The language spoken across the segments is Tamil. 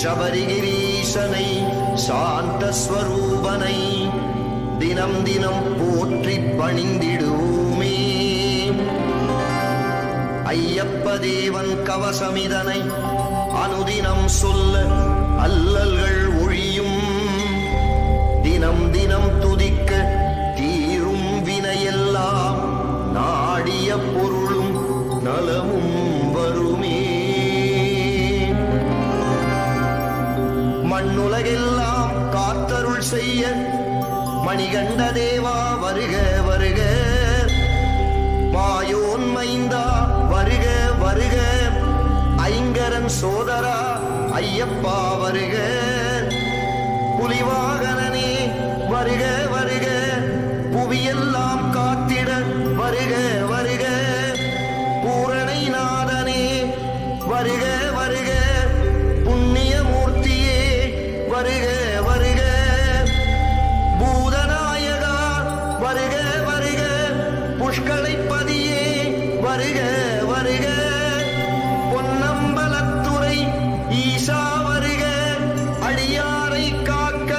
சபரிகிரீசனை சாந்த ஸ்வரூபனை தினம் தினம் போற்றி பணிந்திடுவோமே. ஐயப்ப தேவன் கவசமிதனை அனுதினம் சொல்ல அல்லல்கள் ஒழியும். தினம் தினம் துதிக்க தீரும் வினையெல்லாம் நாடிய பொருளும் நலமும் வருமே. மண்ணுலகெல்லாம் காத்தருள் செய்ய மணிகண்ட தேவா வருக வருக. மாயோன் மைந்தா வருக வருக. ஐங்கரன் சோதரா ஐயப்பா வருக. புலிவாகனனே வருக வருக. புவியெல்லாம் காத்திட வருக வருக. பூரணை நாதனே வருக வருக. புண்ணியமூர்த்தியே வருக வருக. பூதநாயகா வருக வருக. புஷ்களைப்பதியே வருக வருக. பொன்னம்பலத்துறை ஈசா வருக. அடியாரை காக்க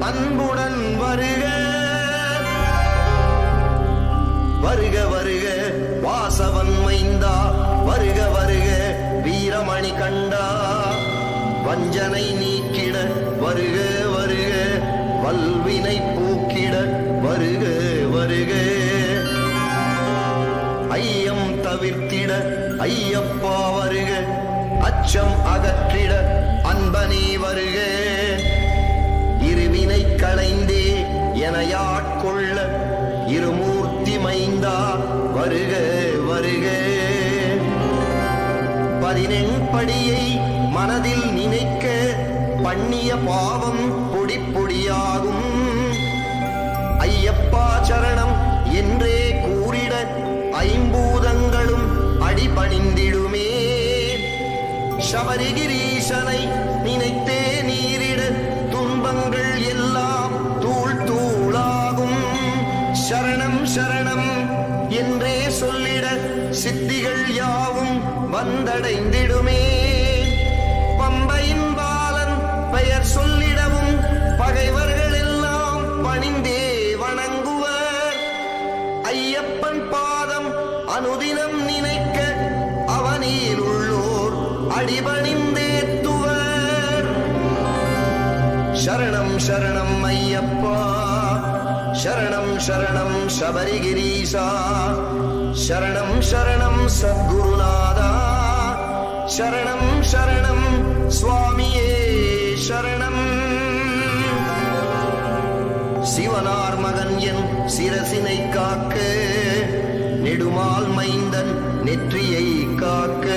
அன்புடன் வருக வருக வருக. வாசவன் மைந்தா வருக வருக. வீரமணி கண்டா வஞ்சனை நீக்கிட வருக வருக. வல்வினை போக்கிட வருக வருக. ஐயம் தவிர்த்திட ஐயப்பா வருக. அச்சம் அகற்றிட அன்பனே வருக. இருவினை களைந்தே எனையாட்கொள்ள இருமூர்த்தி மைந்தா வருக வருக. 18 மனதில் நினைக்க பண்ணிய பாவம் பொடி பொடியாகும். ஐயப்பா சரணம் என்றே கூறிட ஐம்பூதங்களும் அடிபணிந்திடுமே. சபரிகிரீசனை நினைத்தே நீரிட துன்பங்கள் எல்லாம் தூள் தூளாகும். சரணம் சரணம் என்றே சொல்லிட சித்திகள் யாவும் வந்தடைந்திடுமே. பம்பையின் பாலன் பெயர் சொல்லிடவும் பகைவர்கள் எல்லாம் பணிந்தே வணங்குவர். ஐயப்பன் பாதம் அனுதினம் நினைக்க அவனில் உள்ளோர் அடிபணிந்தேத்துவர். சரணம் சரணம் ஐயப்பா. சரணம் சரணம் சபரிகிரீசா. சரணம் சரணம் சத்குருநாதா. சரணம் சரணம் சுவாமியே சரணம். சிவனார் மகன் என் சிரசினை காக்க நெடுமால் மைந்தன் நெற்றியை காக்க.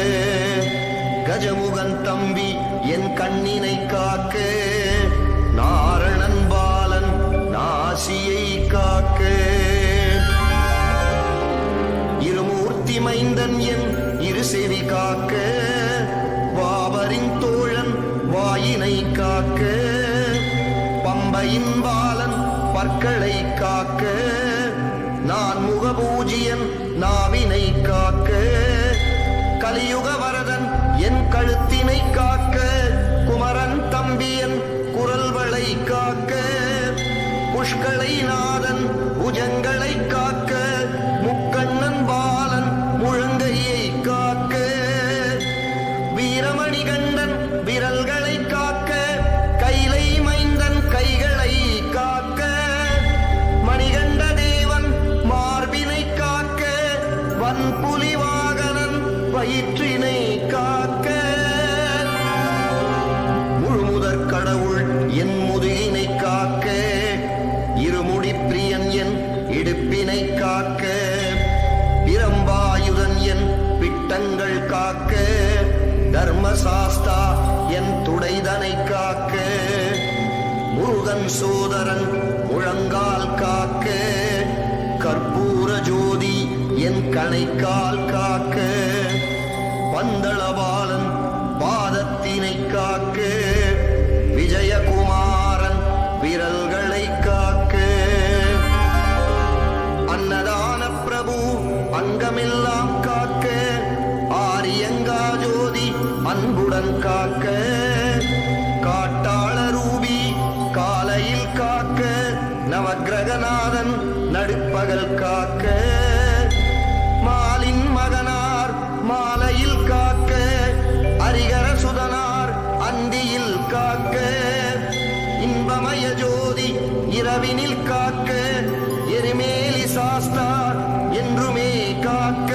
கஜமுகன் தம்பி என் கண்ணினை காக்க. நாரணன் பாலன் நாசியை காக்க. இருமூர்த்தி மைந்தன் என் இரு செவி காக்க. வாவரின் தோழன் வாயினை காக்க. பம்பையின் பாலன் பற்களை காக்க. நான் முகபூஜியன் நாவினை காக்க. கலியுக வரதன் என் கழுத்தினை காக்க. குமரன் தம்பியன் குரல்வளை காக்க. புஷ்களை நாதன் புஜங்களை காக்க. முக்கண்ணன் பாலன் முழங்கையை காக்க. வீரமணி கண்டன் விரல்களை காக்க. கைலை மைந்தன் கைகளை காக்க. மணிகண்ட தேவன் மார்பினை காக்க. வன்புலி வாகனன் வயிற்றினை காக்க. முழுமுதற் கடவுள் என் முதுகினை காக்க. இருமுடி பிரியன் என் இடுப்பினை காக்க. பிரம்பாயுதன் என் பிட்டங்கள் காக்க. தர்மசாஸ்தா என் துடைதனை காக்க. முருகன் சோதரன் முழங்கால் காக்க. கற்பூர ஜோதி என் கணைக்கால் காக்க. பந்தளபாலன் பாதத்தினை காக்க. விஜயகுமாரன் விரல்களை காக்க. அன்னதான பிரபு அங்கமெல்லாம் காக்க. ஆரியங்கா ஜோதி அன்புடன் காக்க. காக்க, மாலின் மகனார் மாலையில் காக்க, அரிகர சுதனார் அந்தியில் காக்க, இன்பமய ஜோதி இரவினில் காக்க, எரிமேலி சாஸ்தா என்றுமே காக்க,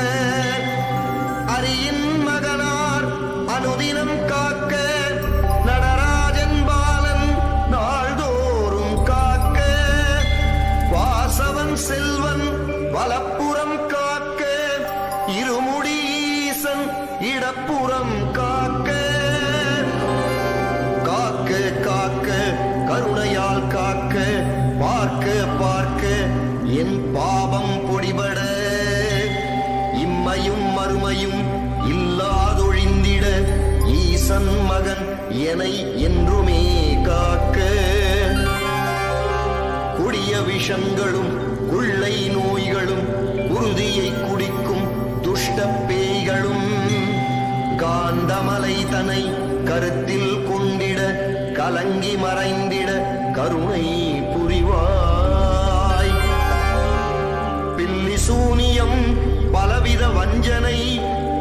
அரியின் மகனார் அனுதினம் காக்க, நடராஜன் பாலன் நாள்தோறும் காக்க, வாசவன் செல்வன் வலப்புறம் காக்க, இருமுடி ஈசன் இடப்புறம் காக்க, காக்க காக்க கருணையால் காக்க, பார்க்க பார்க்க என் பாவம் பொடிபட, இம்மையும் மறுமையும் இல்லாதொழிந்திட, ஈசன் மகன் எனை என்றுமே காக்க, கொடிய விஷங்களும் கொள்ளை நோய்களும் குருதியை குடிக்கும் துஷ்ட பேய்களும், காந்தமலை தனை கருத்தில் கொண்டிட, கலங்கி மறைந்திட கருணை புரிவாய். பில்லி சூனியம் பலவித வஞ்சனை,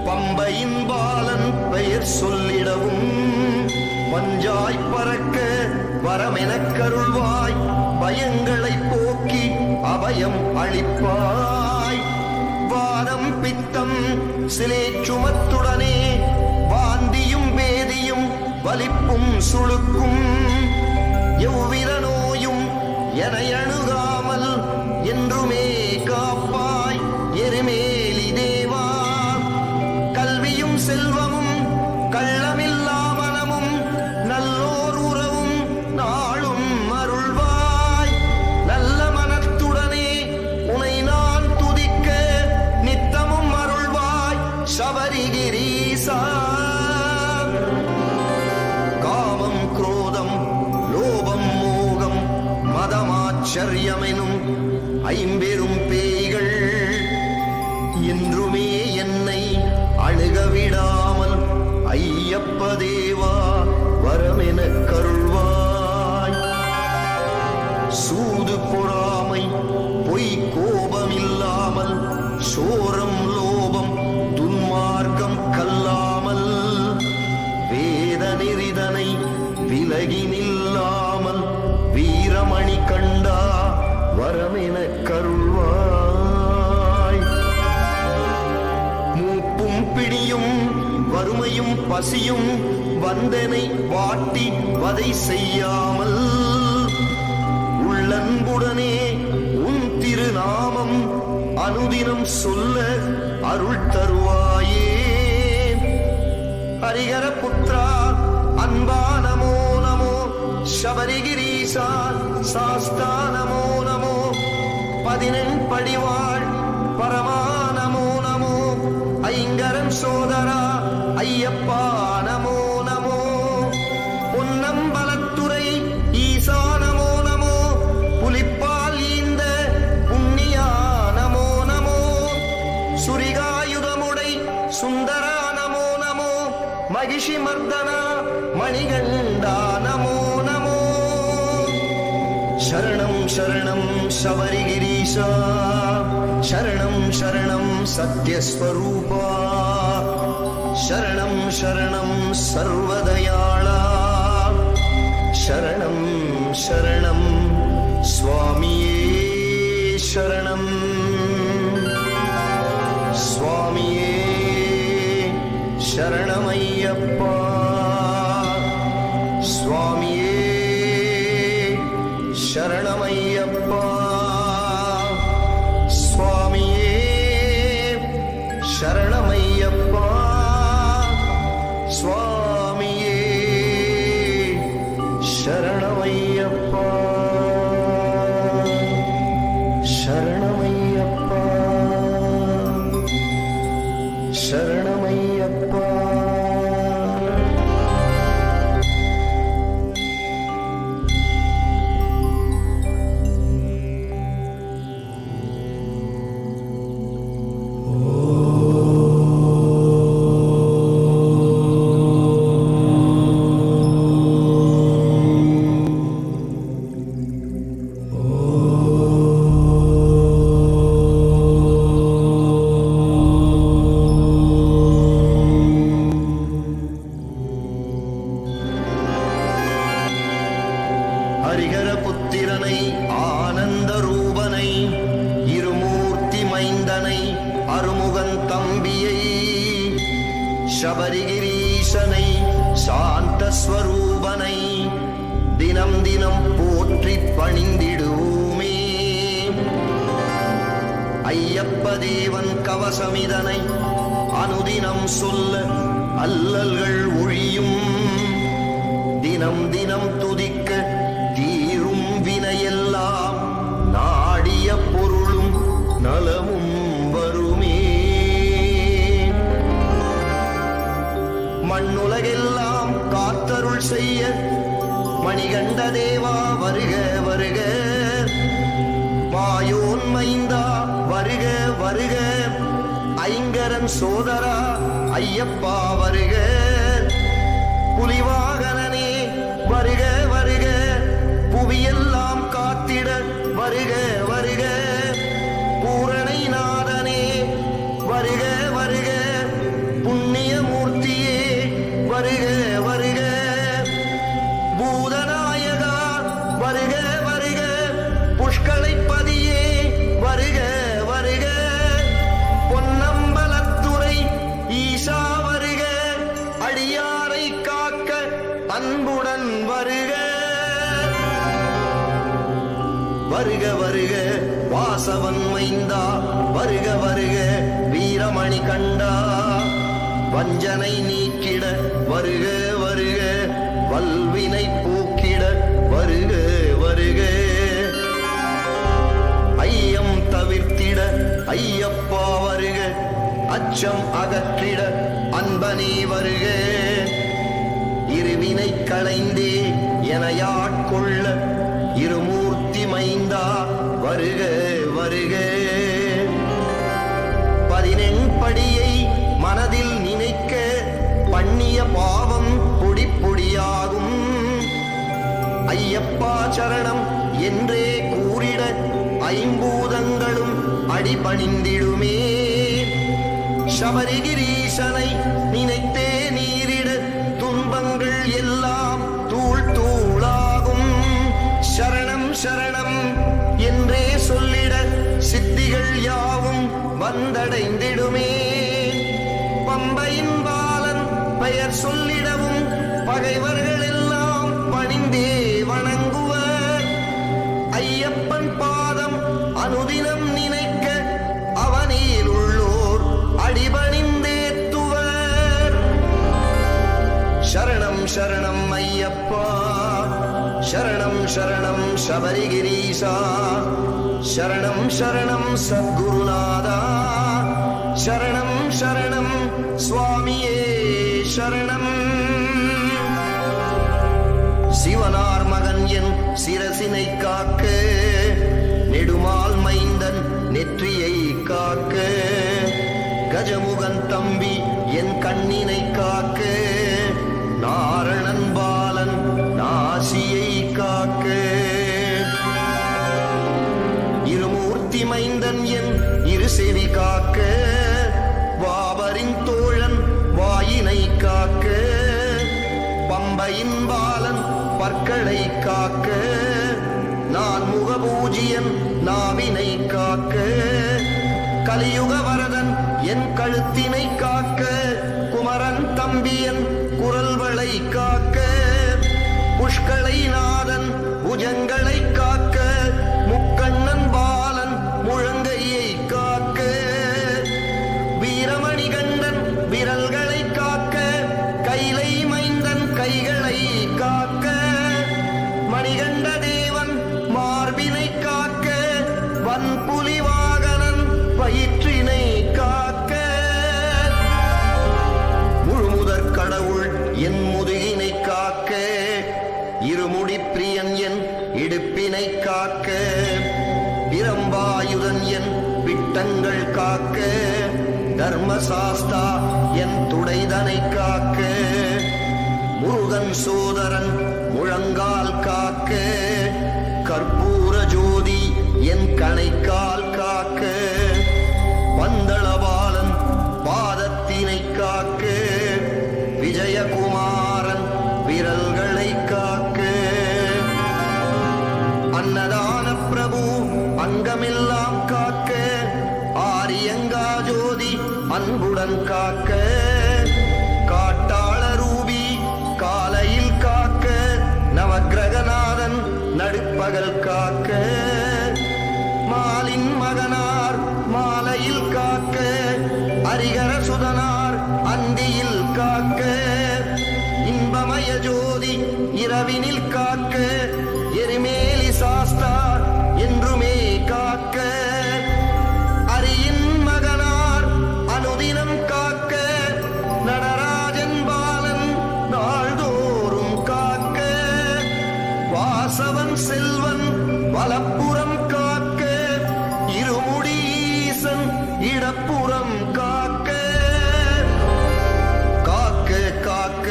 பம்பையின் பாலன் பெயர் சொல்லிடவும், பஞ்சாய் பறக்க வரமெனக் கருள்வாய், பயங்களை போக்கி அபயம் அளிப்பாய். வாதம் பித்தம் சிலேச்சுமத்துடனே, வாந்தியும் வேதியும் வலிப்பும் சுளுக்கும், எவ்வித நோயும் என அணுகாமல் என்றுமே காப்பாய் எருமேலி தேவா. கல்வியும் செல்வமும் கள்ளமில்லா மனமும் நல்லோர் உறவும் நாளும் அருள்வாய். நல்ல மனத்துடனே உனை நான் துதிக்க நித்தமும் அருள்வாய் சபரிகிரீசா. காமம் குரோதம் லோபம் மோகம் மதமாச்சரியமெனும் ஐம்பெரும் பேய்கள் என்றுமே என்னை அணுகவிடாமல் ஐயப்ப தேவா வரமென கருள்வாய். சூது பொறாமை பொய் கோபமில்லாமல், சோரம் லோபம் துன்மார்க்கம் கல்லாமல், வேத நெறிதனை விலகி நில்லாமல், வீரமணி கண்டா வரமென கருள்வாய். மூப்பும் பிடியும் வறுமையும் பசியும் வந்தனை வாட்டி வதை செய்யாமல், உள்ளன்புடனே உன் திருநாமம் அனுதினம் சொல்ல அருள் தருவாயே. ஹரிஹர புத்ரா அன்பா நமோ நமோ, சபரிகிரீசா சாஸ்தா நமோ நமோ, 14 படிவாள் பரமா நமோ நமோ, ஐங்கரன் சோதரா ஐயப்பா நமோ நமோ, பொன்னம்பலத்துறை ஈசா நமோ நமோ, புலிப்பால் ஈந்த புண்ணியா நமோ நமோ, சுரிகாயுதமுடை சுந்தரா நமோ நமோ, மகிஷி மர்தனா மணிகண்டா நமோ நமோ. சரணம் சரணம் சபரிகிரீசா, சரணம் சரணம் சத்யஸ்வரூபா, சரணம் சரணம் சர்வதயாளா, சரணம் சரணம் சுவாமியே சரணம். சுவாமியே சரணமையப்பா, சுவாமியே சரணமையப்பா, சுவாமியே சரணமையப்பா, சுவாமியே சரணமையப்பா, சரணமையப்பா, சரணமையப்பா. அருமுகன் தம்பியை சபரிகிரீசனை சாந்த ஸ்வரூபனை தினம் தினம் போற்றி பணிந்திடுவோமே. ஐயப்ப தேவன் கவசமிதனை அனுதினம் சொல்ல அல்லல்கள் ஒழியும். தினம் தினம் துதிக்க தீரும் வினையெல்லாம் நாடிய பொருளும் நலமும் வருமே. மண்ணுலகெல்லாம் காத்தருள் செய்ய மணிகண்ட தேவா வருக வருக. மாயோன் மைந்தா வருக வருக. ஐங்கரன் சோதரா ஐயப்பா வருக. புலிவாகனனே வருக வருக. புவியெல்லாம் காத்திட வருக வருக. பூரணை நாதனே வருக வருக. புண்ணியமூர்த்தியே வருக வருக. பூதநாயகா வருக வருக. புஷ்களைப்பதியே வருக வருக. பொன்னம்பலத்துறை ஈசா வருக. அடியாரை காக்க அன்புடன் வருக வருக வருக. வாசவன் மைந்தா வருக வருக. வீரமணி கண்டா வஞ்சனை நீக்கிட வருக வருக. வல்வினை போக்கிட வருக வருக. ஐயம் தவிர்த்திட ஐயப்பா வருக. அச்சம் அகற்றிட அன்பனே வருக. இருவினை களைந்தே எனையாட்கொள்ள இருமூர்த்தி மைந்தா வருக வருக. 18 படியை மனதில் நினைக்க பண்ணிய பாவம் பொடி பொடியாகும். ஐயப்பா சரணம் என்றே கூறிட ஐம்பூதங்களும் அடிபணிந்திடுமே. சபரிகிரீசனை நினைத்தே நீரிட துன்பங்கள் எல்லாம் தூள் தூளாகும். சரணம் சரணம் என்றே சொல்லிட சித்திகள் யாவும் வந்தடைந்திடுமே. பம்பையின் பாலன் பெயர் சொல்லிடவும் பகைவர்கள் எல்லாம் பணிந்தே வணங்குவர். ஐயப்பன் பாதம் அனுதினம் நினைக்க அவனில் உள்ளோர் அடிபணிந்தேத்துவர். சரணம் சரணம் ஐயப்பா. சரணம் சரணம் சபரிகிரீசா. சரணம் சரணம் சத்குருநாதா. சரணம் சரணம் சுவாமியே சரணம். சிவனார் மகன் என் சிரசினை காக்க நெடுமால் மைந்தன் நெற்றியை காக்க. கஜமுகன் தம்பி என் கண்ணினை காக்க. நாரணன் பாலன் நாசியை காக்க. இருமூர்த்தி மைந்தன் என் இரு செவி காக்க. வாபரின் தோழன் வாயினை காக்க. பம்பையின் பாலன் பற்களை காக்க. நான் முகபூஜியன் நாவினை காக்க. கலியுக வரதன் என் கழுத்தினை காக்க. குமரன் தம்பியன் குரல்வளை காக்க. புஷ்களை நாதன் புஜங்களை காக்க. முக்கண்ணன் பாலன் முழங்கையை காக்க. வீரமணி கண்டன் விரல்களை காக்க. கைலை மைந்தன் கைகளை காக்க. மணிகண்ட தேவன் மார்பினை காக்க. வன்புலி வாகனன் வயிற்றினை காக்க. முழுமுதற் கடவுள் என் முதுகினை காக்க. இருமுடி பிரியன் என் இடுப்பினை காக்க. பிரம்பாயுதன் என் பிட்டங்கள் காக்க. தர்மசாஸ்தா என் துடைதனை காக்க. முருகன் சோதரன் முழங்கால் காக்க. கற்பூர ஜோதி என் கணைக்கால் காக்க. பந்தளபாலன் பாதத்தினை காக்க. விஜயகுமாரன் விரல்களை காக்க. அன்னதான பிரபு அங்கமெல்லாம் காக்க. ஆரியங்கா ஜோதி அன்புடன் காக்க, காட்டாள ரூபி காலையில் காக்க, நவக்கிரகநாதன் நடுப்பகல் காக்க, மாலின் மகனார் மாலையில் காக்க, ஹரிகர சுதனார் அந்தியில் காக்க, இன்பமய ஜோதி இரவினில் காக்க, எரிமேலி சாஸ்தா என்றுமே காக்க, அரியின் மகனார் அனுதினம் காக்க, நடராஜன் பாலன் நாள்தோறும் காக்க, வாசவன் செல்வன் வலப்புறம் காக்க, இருமுடி ஈசன் இடப்புறம் காக்க, காக்க காக்க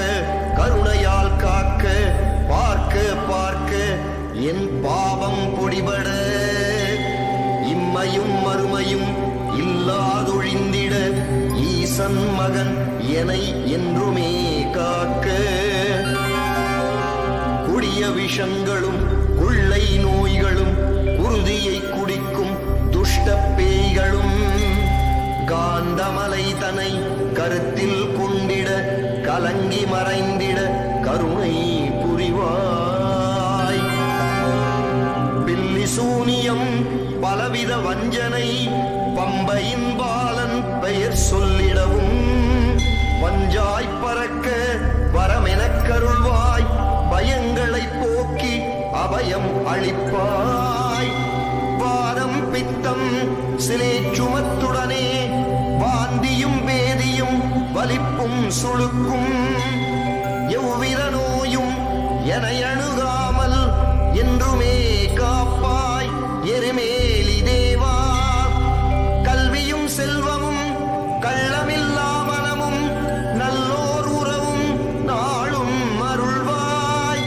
கருணையால் காக்க, பார்க்க பார்க்க என் பாவம் பொடிபட, இம்மையும் மறுமையும் இல்லாதொழிந்திட, ஈசன் மகன் எனை என்றுமே காக்க, கொடிய விஷங்களும் கொள்ளை நோய்களும் குருதியை குடிக்கும் துஷ்ட பேய்களும், காந்தமலை தனை கருத்தில் கொண்டிட, கலங்கி மறைந்திட கருணை புரிவாய். பில்லி சூனியம் பலவித வஞ்சனை, பம்பையின் பாலன் பெயர் சொல்லிடவும், பஞ்சாய் பறக்க வரமெனக் கருள்வாய், பயங்களை போக்கி அபயம் அளிப்பாய். வாதம் பித்தம் சிலேச்சுமத்துடனே, வாந்தியும் வேதியும் வலிப்பும் சுளுக்கும், எவ்வித நோயும் என அணுகாமல் என்றுமே காப்பாய் எருமேலி தேவா. கல்வியும் செல்வமும் கள்ளமில்லா மனமும் நல்லோர் உறவும் நாளும் அருள்வாய்.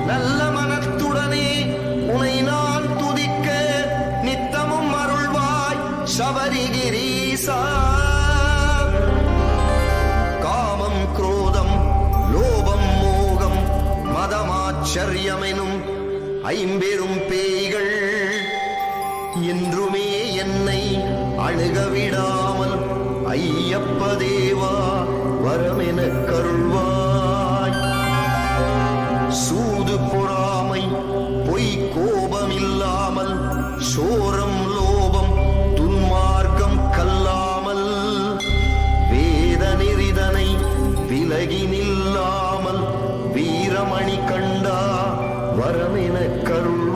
நல்ல மனத்துடனே உனை நான் துதிக்க நித்தமும் அருள்வாய் சபரிகிரீசா. காமம் குரோதம் லோபம் மோகம் மதமாச்சரியமெனும் ஐம்பெரும் பேய்கள் என்றுமே என்னை அணுகவிடாமல் ஐயப்ப தேவா வரமென கருள்வாய். சூது பொறாமை பொய் கோபமில்லாமல், சோரம் லோபம் துன்மார்க்கம் கல்லாமல், வேத நெறிதனை விலகி நில்லாமல், வீரமணி கண்டா வரமென கருள்வாய்.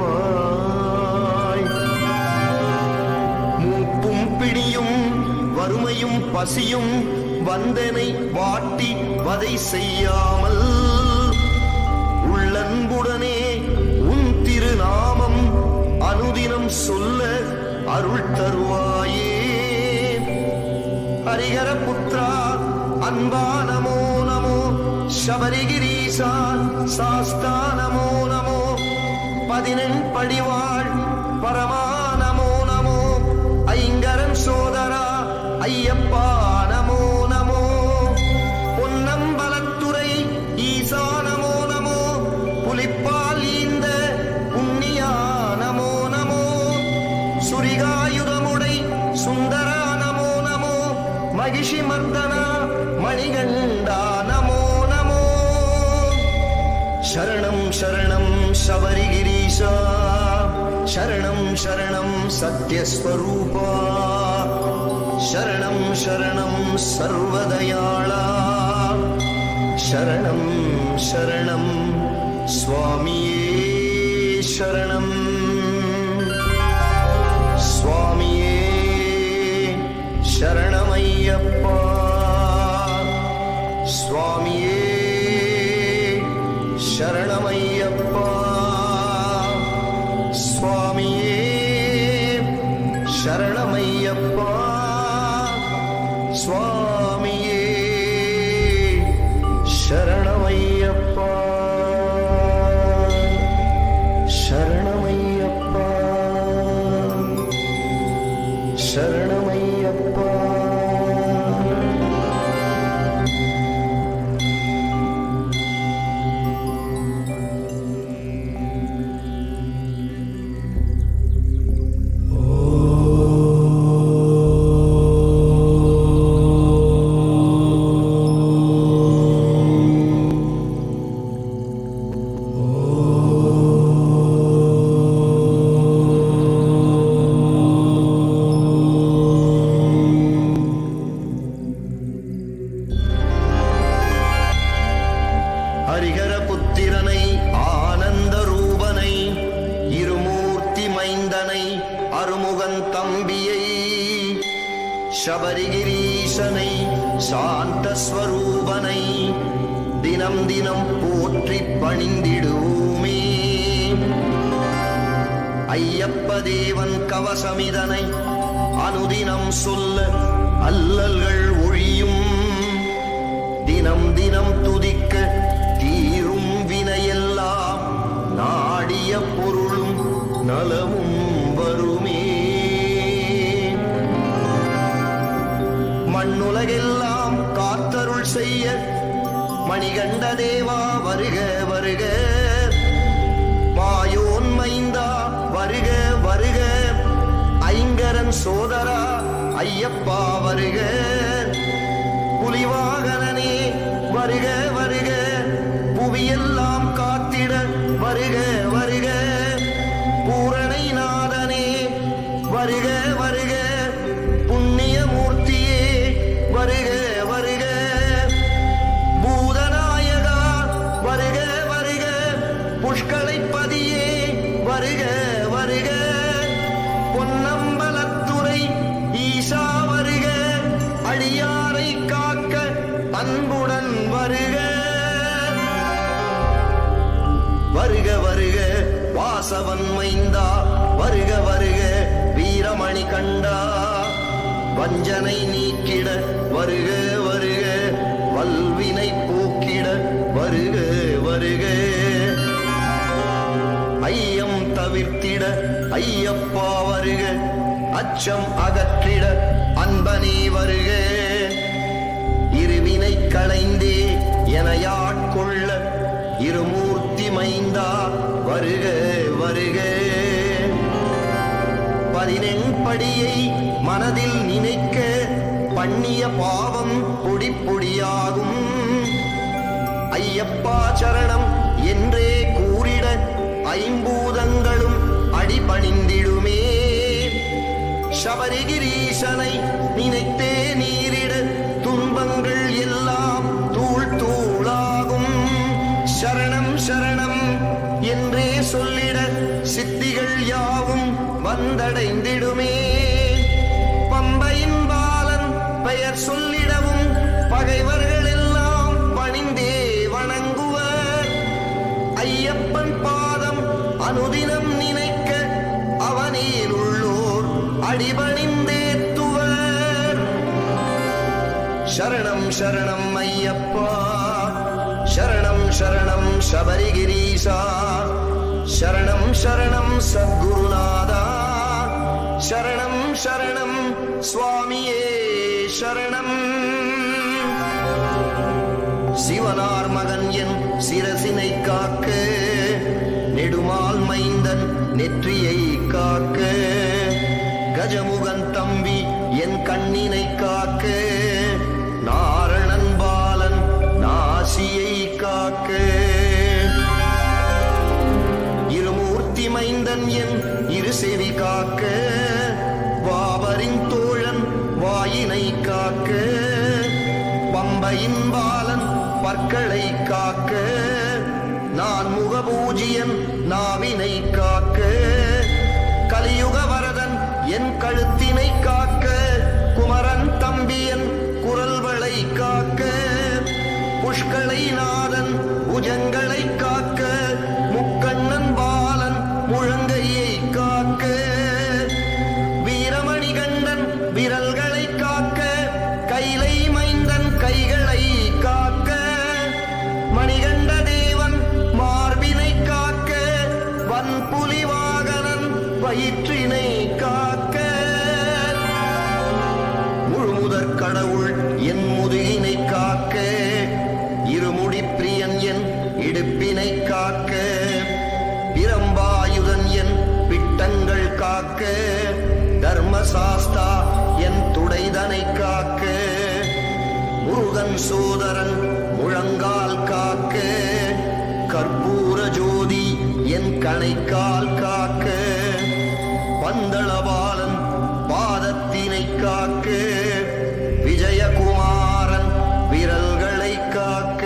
மூப்பும் பிடியும் வறுமையும் பசியும் வந்தனை வாட்டி வதை செய்யாமல், உள்ளன்புடனே உன் திருநாமம் அனுதினம் சொல்ல அருள் தருவாயே. ஹரிஹர புத்ரா அன்பா நமோ நமோ, சபரிகிரீசா சாஸ்தா நமோ நமோ, பதினெண் படிவாள் பரமா நமோ நமோ, ஐங்கரன் சோதரா ஐயப்பா நமோ நமோ, பொன்னம்பலத்துறை ஈசா நமோ நமோ, புலிப்பால் ஈந்த புண்ணியா நமோ நமோ, சுரிகாயுதமுடை சுந்தரா நமோ நமோ, மகிஷி மர்தனா மணிகண்டா நமோ நமோ. சரணம் சரணம் சபரிகிரீசா, சரணம் சரணம் சத்யஸ்வரூபா, சரணம் சரணம் சர்வதயாளா, சரணம் சரணம் சுவாமியே சரணம். சுவாமியே சரணமையப்பா, சுவாமியே சரணமையப்பா, சுவாமியே சரணமையப்பா, சுவாமியே சரணமையப்பா, சரணமையப்பா. சபரிகிரீசனை சாந்த ஸ்வரூபனை தினம் தினம் போற்றி பணிந்திடுவோமே. ஐயப்ப தேவன் கவசமிதனை அனுதினம் சொல்ல அல்லல்கள் ஒழியும். தினம் தினம் துதிக்க தீரும் வினையெல்லாம் நாடிய பொருளும் நலமும் வருமே. மண்ணுலகெல்லாம் காத்தருள் செய்ய மணிகண்ட தேவா வருக வருக. மாயோன் மைந்தா வருக வருக. ஐங்கரன் சோதரா ஐயப்பா வருக. புலிவாகனனே வருக வருக. புவியெல்லாம் காத்திட வருக வருக. பூரணை நாதனே வருக வருக. புண்ணிய மூர்த்தியே வருக வருக. பூதநாயகா வருக வருக. புஷ்களைப்பதியே வருக வருக. பொன்னம்பலத்துறை ஈசா வருக. அடியாரை காக்க அன்புடன் வருக. வருக வருக வாசவன் மைந்தா வருக வருக. வீரமணி கண்டா வஞ்சனை நீக்கிட வருக வருக. வல்வினை போக்கிட வருக வருக. ஐயம் தவிர்த்திட ஐயப்பா வருக. அச்சம் அகற்றிட அன்பனே வருக. இருவினை களைந்தே எனையாட்கொள்ள இருமூர்த்தி மைந்தா வருக வருக. 14 மனதில் நினைக்க பண்ணிய பாவம் பொடி பொடியாகும். ஐயப்பா சரணம் என்றே கூறிட ஐம்பூதங்களும் அடிபணிந்திடுமே. சபரிகிரீசனை நினைத்தே நீரிட துன்பங்கள் எல்லாம் தூள் தூளாகும். சரணம் சரணம் என்றே சொல்லிட சித்திகள் யாவும் வந்தடைந்திடுமே. பம்பையின் பாலன் பெயர் சொல்லிடவும் பகைவர்கள் எல்லாம் பணிந்தே வணங்குவர். ஐயப்பன் பாதம் அனுதினம் நினைக்க அவனில் உள்ளோர் அடிபணிந்தேத்துவர். சரணம் சரணம் ஐயப்பா. சரணம் சரணம் சபரிகிரீசா. சரணம் சரணம் சத்குருநாதா. சரணம் சரணம் சுவாமியே சரணம். சிவனார் மகன் என் சிரசினை காக்க. நெடுமால் மைந்தன் நெற்றியை காக்க. கஜமுகன் தம்பி என் கண்ணினை காக்க. நாரணன் பாலன் நாசியை காக்க. இருமூர்த்தி மைந்தன் என் இரு செவி காக்க. வாவரின் தோழன் வாயினை காக்க. பம்பையின் பாலன் பற்களை காக்க. நான் முகபூஜியன் நாவினை காக்க. கலியுக வரதன் என் கழுத்தினை காக்க. குமரன் தம்பியன் குரல்களை காக்க. புஷ்களை நாதன் புஜங்களை காக்க. முக்கண்ணன் பாலன் முழங்கையை காக்க. வீரமணி கண்டன் விரல்களை காக்க. கைலை மைந்தன் கைகளை காக்க. மணிகண்ட தேவன் மார்பினை காக்க. வன்புலி வாகனன் வயிற்றினை காக்க. முழுமுதற் கடவுள் என் முதுகினை காக்க. இருமுடி பிரியன் என் இடுப்பினை காக்க. பிரம்பாயுதன் என் பிட்டங்கள் காக்க. தர்மசாஸ்தா என் துடைதனை காக்க. முருகன் சோதரன் முழங்கால் காக்க. கற்பூர ஜோதி என் கணைக்கால் காக்க. பந்தளபாலன் பாதத்தினை காக்க. விஜயகுமாரன் விரல்களை காக்க.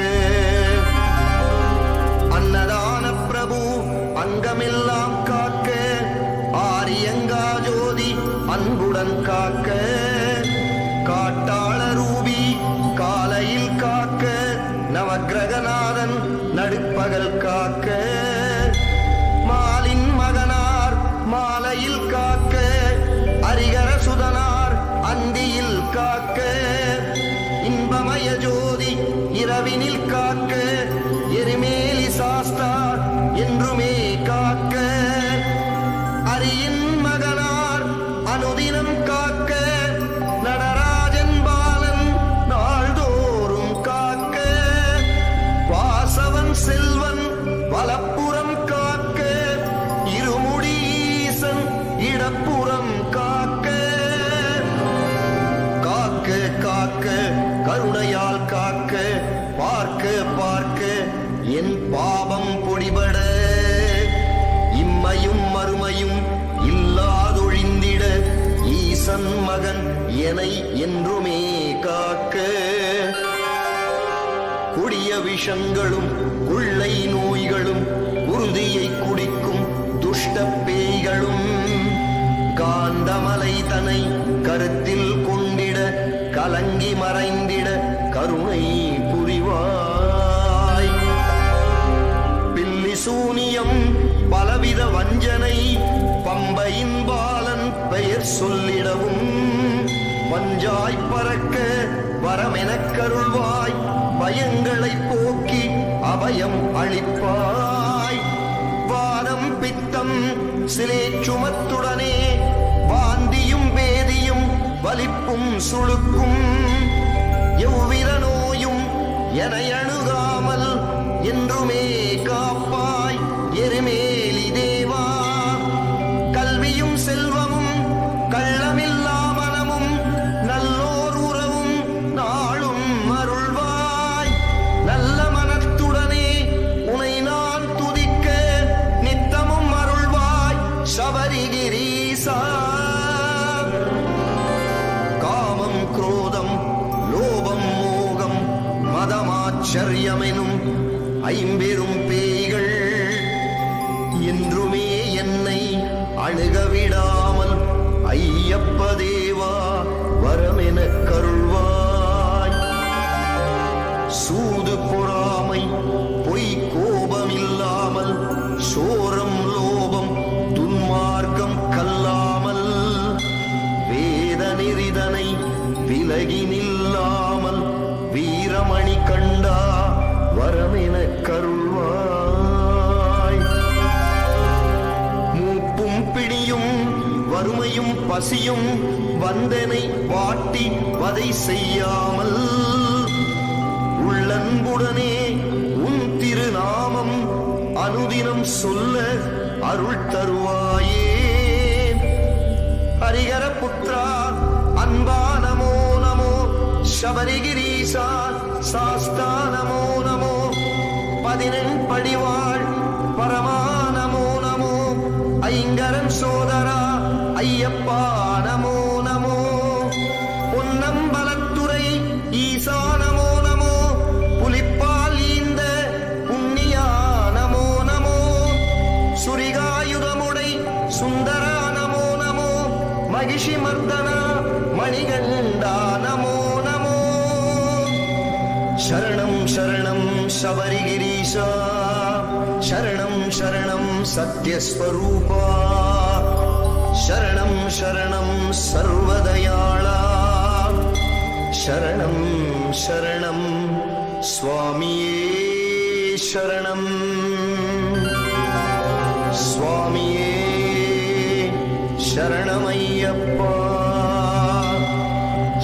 அன்னதான பிரபு அங்கமெல்லாம் காக்க. ஆரியங்கா ஜோதி அன்புடன் காக்க. காக்க, இன்பமய ஜோதி இரவினில் காக்க, எரிமேலி சாஸ்தா என்றுமே காக்க, அரியின் மகனார் அனுதினம் காக்க, நடராஜன் பாலன் நாள்தோறும் காக்க, வாசவன் செல்வன் வலப்புறம் காக்க, இருமுடி ஈசன் இடப்புறம் காக்க, காக்க காக்க கருணையால் காக்க, பார்க்க பார்க்க என் பாவம் பொடிபட, இம்மையும் மறுமையும் இல்லாதொழிந்திட, ஈசன் மகன் எனை என்றுமே காக்க, கொடிய விஷங்களும் கொள்ளை நோய்களும் உறுதியை குடிக்கும் துஷ்ட பேய்களும், காந்தமலை தனை கருத்தில் கொண்டிட, கலங்கி மறைந்திட கருணை புரிவாய். பில்லி சூனியம் பலவித வஞ்சனை, பம்பையின் பாலன் பெயர் சொல்லிடவும், பஞ்சாய் பறக்க வரமெனக் கருள்வாய், பயங்களை போக்கி அபயம் அளிப்பாய். வாதம் பித்தம் சிலேச்சுமத்துடனே, வாந்தியும் வேதியும் வலிப்பும் சுளுக்கும், எவ்வித நோயும் என அணுகாமல் என்றுமே காப்பாய் எருமேலி தேவா. கல்வியும் செல்வமும் கள்ளமில்லா மனமும் நல்லோர் உறவும் நாளும் அருள்வாய். நல்ல மனத்துடனே உனை நான் துதிக்க நித்தமும் அருள்வாய் சபரிகிரீசா. காமம் குரோதம் லோபம் மோகம் மதமாச்சரியமெனும் ஐம்பெரும் பேய்கள் என்றுமே என்னை அணுகவிடாமல் ஐயப்ப தேவா வரமெனக் கருள்வாய். சூது பொறாமை பொய் கோபமில்லாமல், சோரம் லோபம் துன்மார்க்கம் கல்லாமல், வேத நெறிதனை விலகி நில்லாமல், வீரமணி கண்டா வரமெனக் கருள்வாய். மூப்பும் பிடியும் வறுமையும் பசியும் வந்தனை வாட்டி வதை செய்யாமல், உள்ளன்புடனே உன் திருநாமம் அனுதினம் சொல்ல அருள் தருவாயே. ஹரிஹர புத்ரா அன்பா நமோ நமோ, சபரிகிரீசா சாஸ்தா நமோ நமோ, பதினெண் படிவாள் பரமா நமோ நமோ, ஐங்கரன் சோதரா ஐயப்பா நமோ நமோ, பொன்னம்பலத்துறை ஈசா நமோ நமோ, புலிப்பால் ஈந்த புண்ணியா நமோ நமோ, சுரிகாயுதமுடை சுந்தரா நமோ நமோ, மகிஷி மர்தனா மணிகண்டா நமோ நமோ. சரணம் சரணம் சபரிகிரீசா, சரணம் சரணம் சத்யஸ்வரூபா, சரணம் சரணம் சர்வதயாளா, சரணம் சரணம் சுவாமியே சரணம். சுவாமியே சரணமையப்பா,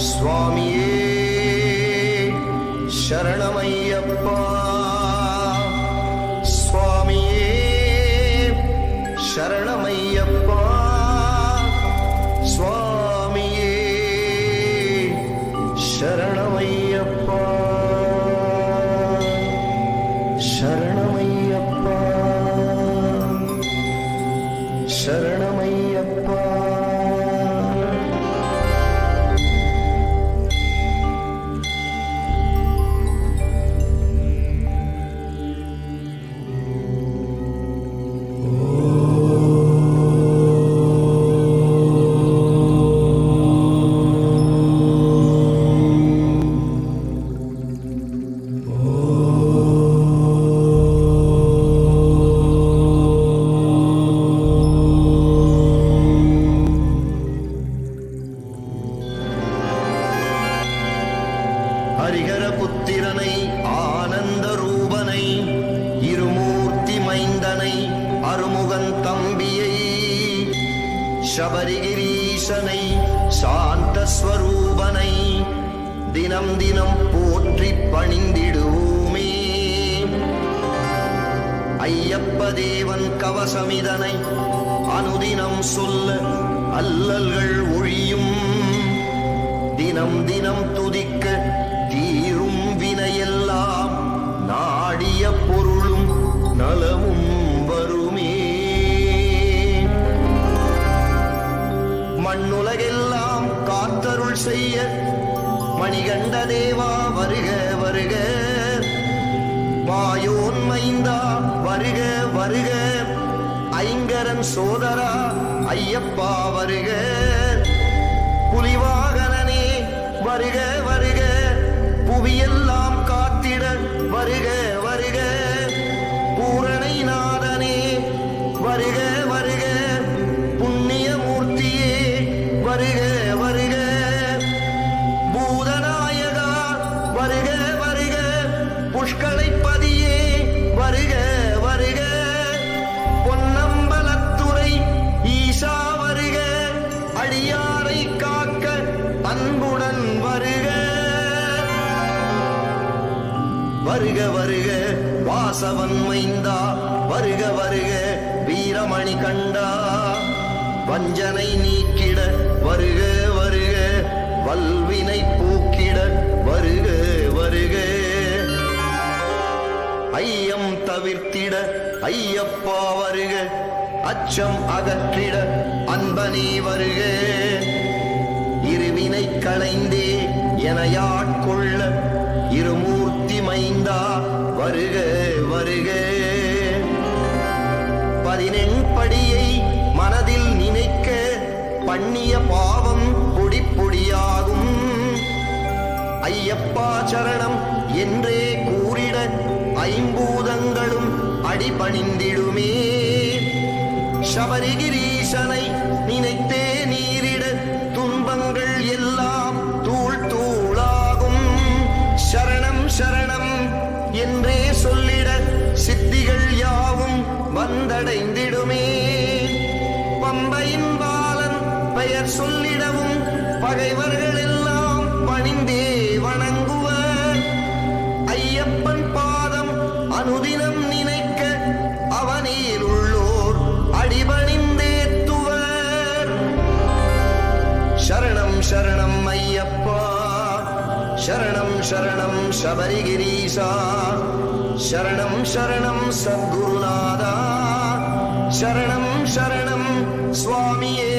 சுவாமியே சரணமையப்பா, சுவாமியே சரணமையப்பா, சுவாமியே சரணமையப்பா, சரணமையப்பா, சரணமையப்பா. ஹரிஹர புத்திரனை ஆனந்த ரூபனை இருமூர்த்தி மைந்தனை அருமுகன் தம்பியை சபரிகிரீசனை சாந்த ஸ்வரூபனை தினம் தினம் போற்றி பணிந்திடுவோமே. ஐயப்ப தேவன் கவசமிதனை அனுதினம் சொல்ல அல்லல்கள் ஒழியும். தினம் தினம் துதிக்க தீரும் வினையெல்லாம் நாடிய பொருளும் நலமும் வருமே. மண்ணுலகெல்லாம் காத்தருள் செய்ய மணிகண்ட தேவா வருக வருக. மாயோன் மைந்தா வருக வருக. ஐங்கரன் சோதரா ஐயப்பா வருக. புலிவாகனனே வருக வருக. புவியெல்லாம் காத்திட வருக வருக. பூரணை நாதனே வருக வருக. புண்ணிய மூர்த்தியே வருக வருக. பூதநாயகா வருக வருக. புஷ்களை பதியே வருக வருக. பொன்னம்பலத்துறை ஈசா வருக. அடியாரை காக்க அன்புடன் வருக. வருக வருக வாசவன் மைந்தா வருக வருக. வீரமணி கண்டா வஞ்சனை நீக்கிட வருக வருக. வல்வினை போக்கிட வருக வருக. ஐயம் தவிர்த்திட ஐயப்பா வருக. அச்சம் அகற்றிட அன்பனே வருக. இருவினை களைந்தே எனையாட்கொள்ள இருமூர்த்தி மைந்தா வருக வருக. 18 படியை மனதில் நினைக்க பண்ணிய பாவம் பொடி பொடியாகும். ஐயப்பா சரணம் என்றே கூறிட ஐம்பூதங்களும் அடிபணிந்திடுமே. சபரிகிரீசனை நினைத்தே நீரிட துன்பங்கள் எல்லாம் தூள் தூளாகும். சரணம் சரணம் என்றே சொல்லிட சித்திகள் யாவும் வந்தடைந்திடுமே. பம்பையின் பாலன் பெயர் சொல்லிடவும் பகைவர்கள் எல்லாம் பணிந்தே வணங்குவர். ஐயப்பன் பாதம் அனுதினம் நினைக்க அவனில் உள்ளோர் அடிபணிந்தேத்துவர். சரணம் சரணம் ஐயப்பா. சரணம் சரணம் சபரிகிரீசா. சரணம் சரணம் சத்குருநாதா. சரணம் சரணம் சுவாமியே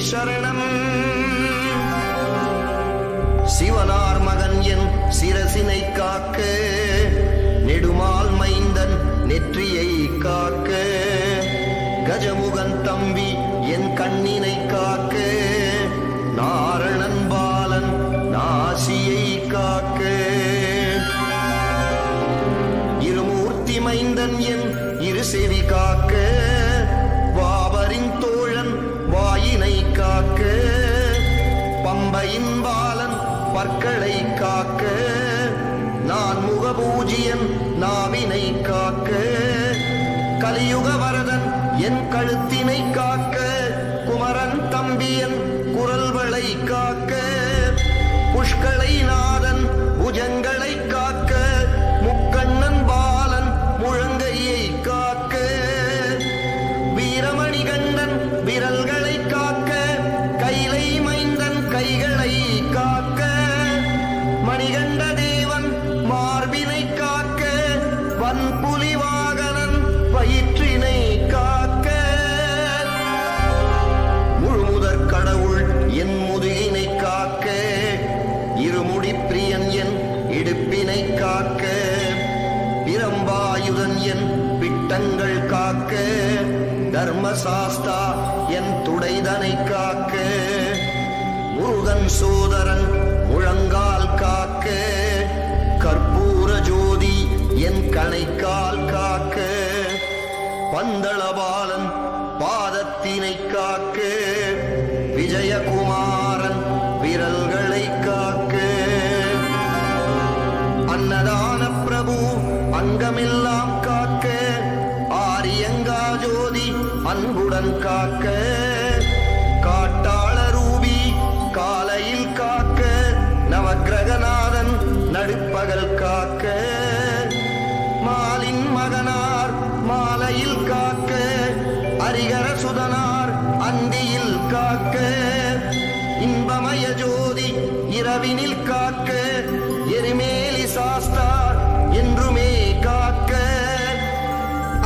சரணம். சிவனார் மகன் என் சிரசினை காக்க நெடுமால் மைந்தன் நெற்றியை காக்க. கஜமுகன் தம்பி என் கண்ணினை காக்க. நாரணன் பாலன் நாசியை காக்க. இருமூர்த்தி மைந்தன் என் இரு செவி காக்க. வாவரின் தோழன் வாயினை காக்க. பம்பையின் பாலன் பற்களை காக்க. நான் முகபூஜியன் நாவினை காக்க. கலியுக வரதன் என் கழுத்தினை காக்க. குமரன் தம்பியன் குரல்களை காக்க. புஷ்களை நாதன் புஜங்களை காக்க. முக்கண்ணன் பாலன் முழங்கையை காக்க. வீரமணி கண்டன் விரல்களை காக்க. கைலை மைந்தன் கைகளை காக்க. மணிகண்ட தேவன் மார்பினை காக்க. வன்புலி வாகனன் வயிற்றினை காக்க. முழுமுதற் கடவுள் என் முதுகினை காக்க. இருமுடி பிரியன் என் இடுப்பினை காக்க. பிரம்பாயுதன் என் பிட்டங்கள் காக்க. தர்மசாஸ்தா என் துடைதனை காக்க. முருகன் சோதரன் முழங்கால் காக்க. கற்பூர ஜோதி என் கணைக்கால் காக்க. பந்தளபாலன் பாதத்தினை காக்க. விஜயகுமாரன் விரல்களை காக்க. கருணையுடன் காக்க, காட்டாள ரூபி காலையில் காக்க, நவக்கிரகநாதன் நடுப்பகல் காக்க, மாலின் மகனார் மாலையில் காக்க, அரிகர சுதனார் அந்தியில் காக்க, இன்பமய ஜோதி இரவினில் காக்க, எரிமேலி சாஸ்தார் என்றுமே காக்க,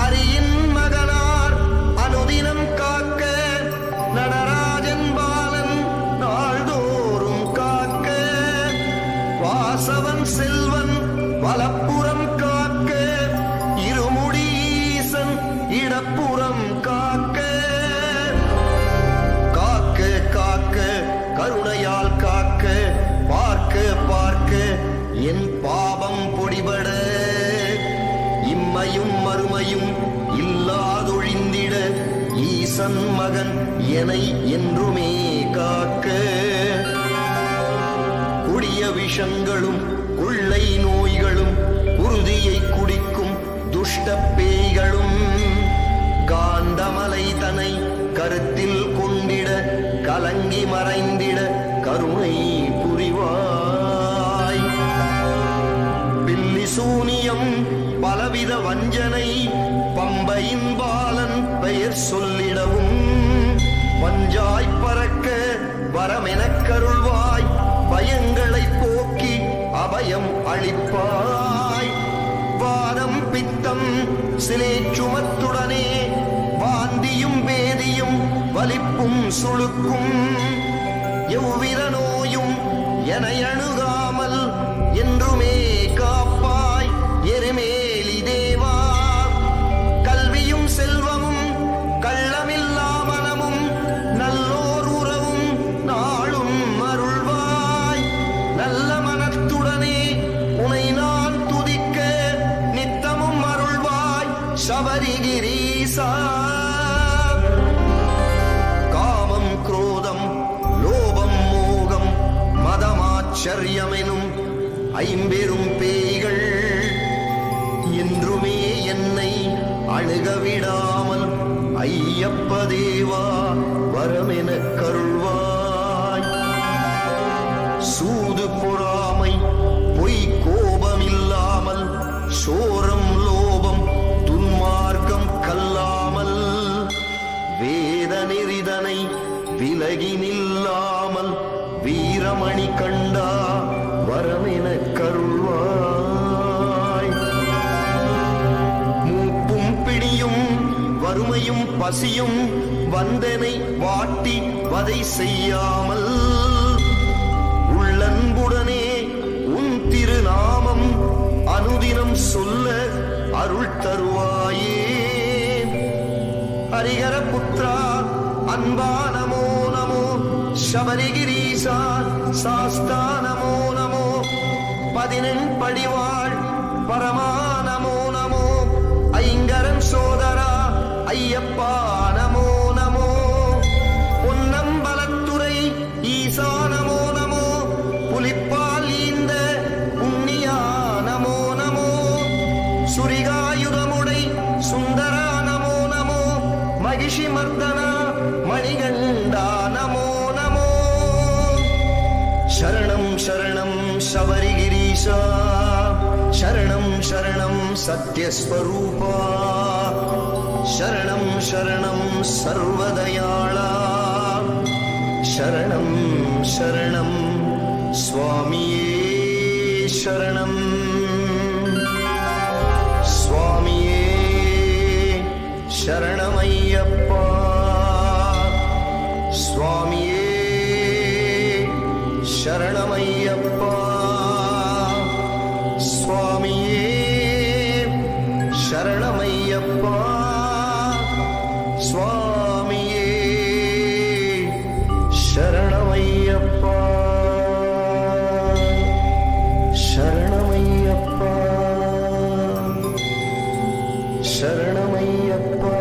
அரியின் மகனார் அனுதினம் காக்க, நடராஜன் பாலன் நாள்தோறும் காக்க, வாசவன் செல்வன் வலப்புறம் காக்க, இருமுடி ஈசன் இடப்புறம் காக்க, காக்க காக்க கருணையால் காக்க, பார்க்க பார்க்க என் பாவம் பொடிபட, இம்மையும் மறுமையும் இல்லாதொழிந்திட, ஈசன் மகன் எனை என்றுமே காக்க, கொடிய விஷங்களும் கொள்ளை நோய்களும் குருதியை குடிக்கும் துஷ்ட பேய்களும், காந்தமலை தனை கருத்தில் கொண்டிட, கலங்கி மறைந்திட கருணை புரிவாய். பில்லி சூனியம் பலவித வஞ்சனை, பம்பையின் பாலன் பெயர் சொல்லிடவும், பஞ்சாய் பறக்க வரமெனக் கருள்வாய், பயங்களை போக்கி அபயம் அளிப்பாய். வாதம் பித்தம் சிலேச்சுமத்துடனே, வாந்தியும் வேதியும் வலிப்பும் சுளுக்கும், எவ்வித நோயும் என அணுகாமல் என்றுமே காப்பாய் எருமேலி தேவா. கல்வியும் செல்வமும் கள்ளமில்லா மனமும் நல்லோர் உறவும் நாளும் அருள்வாய். நல்ல மனத்துடனே உனை நான் துதிக்க நித்தமும் அருள்வாய் சபரிகிரீசா. காமம் குரோதம் லோபம் மோகம் மதமாச்சரியமெனும் ஐம்பெரும் பேய்கள் என்றுமே என்னை அணுகவிடாமல் ஐயப்ப தேவா வரமெனக் கருள்வாய். சூது பொறாமை பொய் கோபமில்லாமல், சோரம் லோபம் துன்மார்க்கம் கல்லாமல், வேத நெறிதனை விலகி நில்லாமல், வீரமணி கண்டா வரமெனக் கருள்வாய். மூப்பும் பிடியும் வறுமையும் பசியும் வந்தனை வாட்டி வதை செய்யாமல், உள்ளன்புடனே உன் திருநாமம் அனுதினம் சொல்ல அருள் தருவாயே. ஹரிஹர புத்ரா அன்பா நமோ நமோ, சபரிகிரீசா சாஸ்தா நமோ நமோ, பதினெண் படிவாள் பரமா நமோ நமோ, ஐங்கரன் சோதரா ஐயப்பா நமோ நமோ, பொன்னம்பலத்துறை ஈசா நமோ நமோ, புலிப்பால் ஈந்த புண்ணியா நமோ நமோ, சுரிகாயுதமுடை சுந்தரா நமோ நமோ, மகிஷி மர்தனா மணிகண்டா நமோ நமோ. சரணம் சரணம் சபரிகிரீசா, சரணம் சரணம் சத்யஸ்வரூபா, சரணம் சரணம் சர்வதயாளா, சரணம் சரணம் சுவாமியே சரணம். சுவாமியே சரணமையப்பா, சுவாமியே சரணமையப்பா, சுவாமியே சரணமையப்பா, சுவாமியே சரணமையப்பா, சரணமையப்பா, சரணமையப்பா.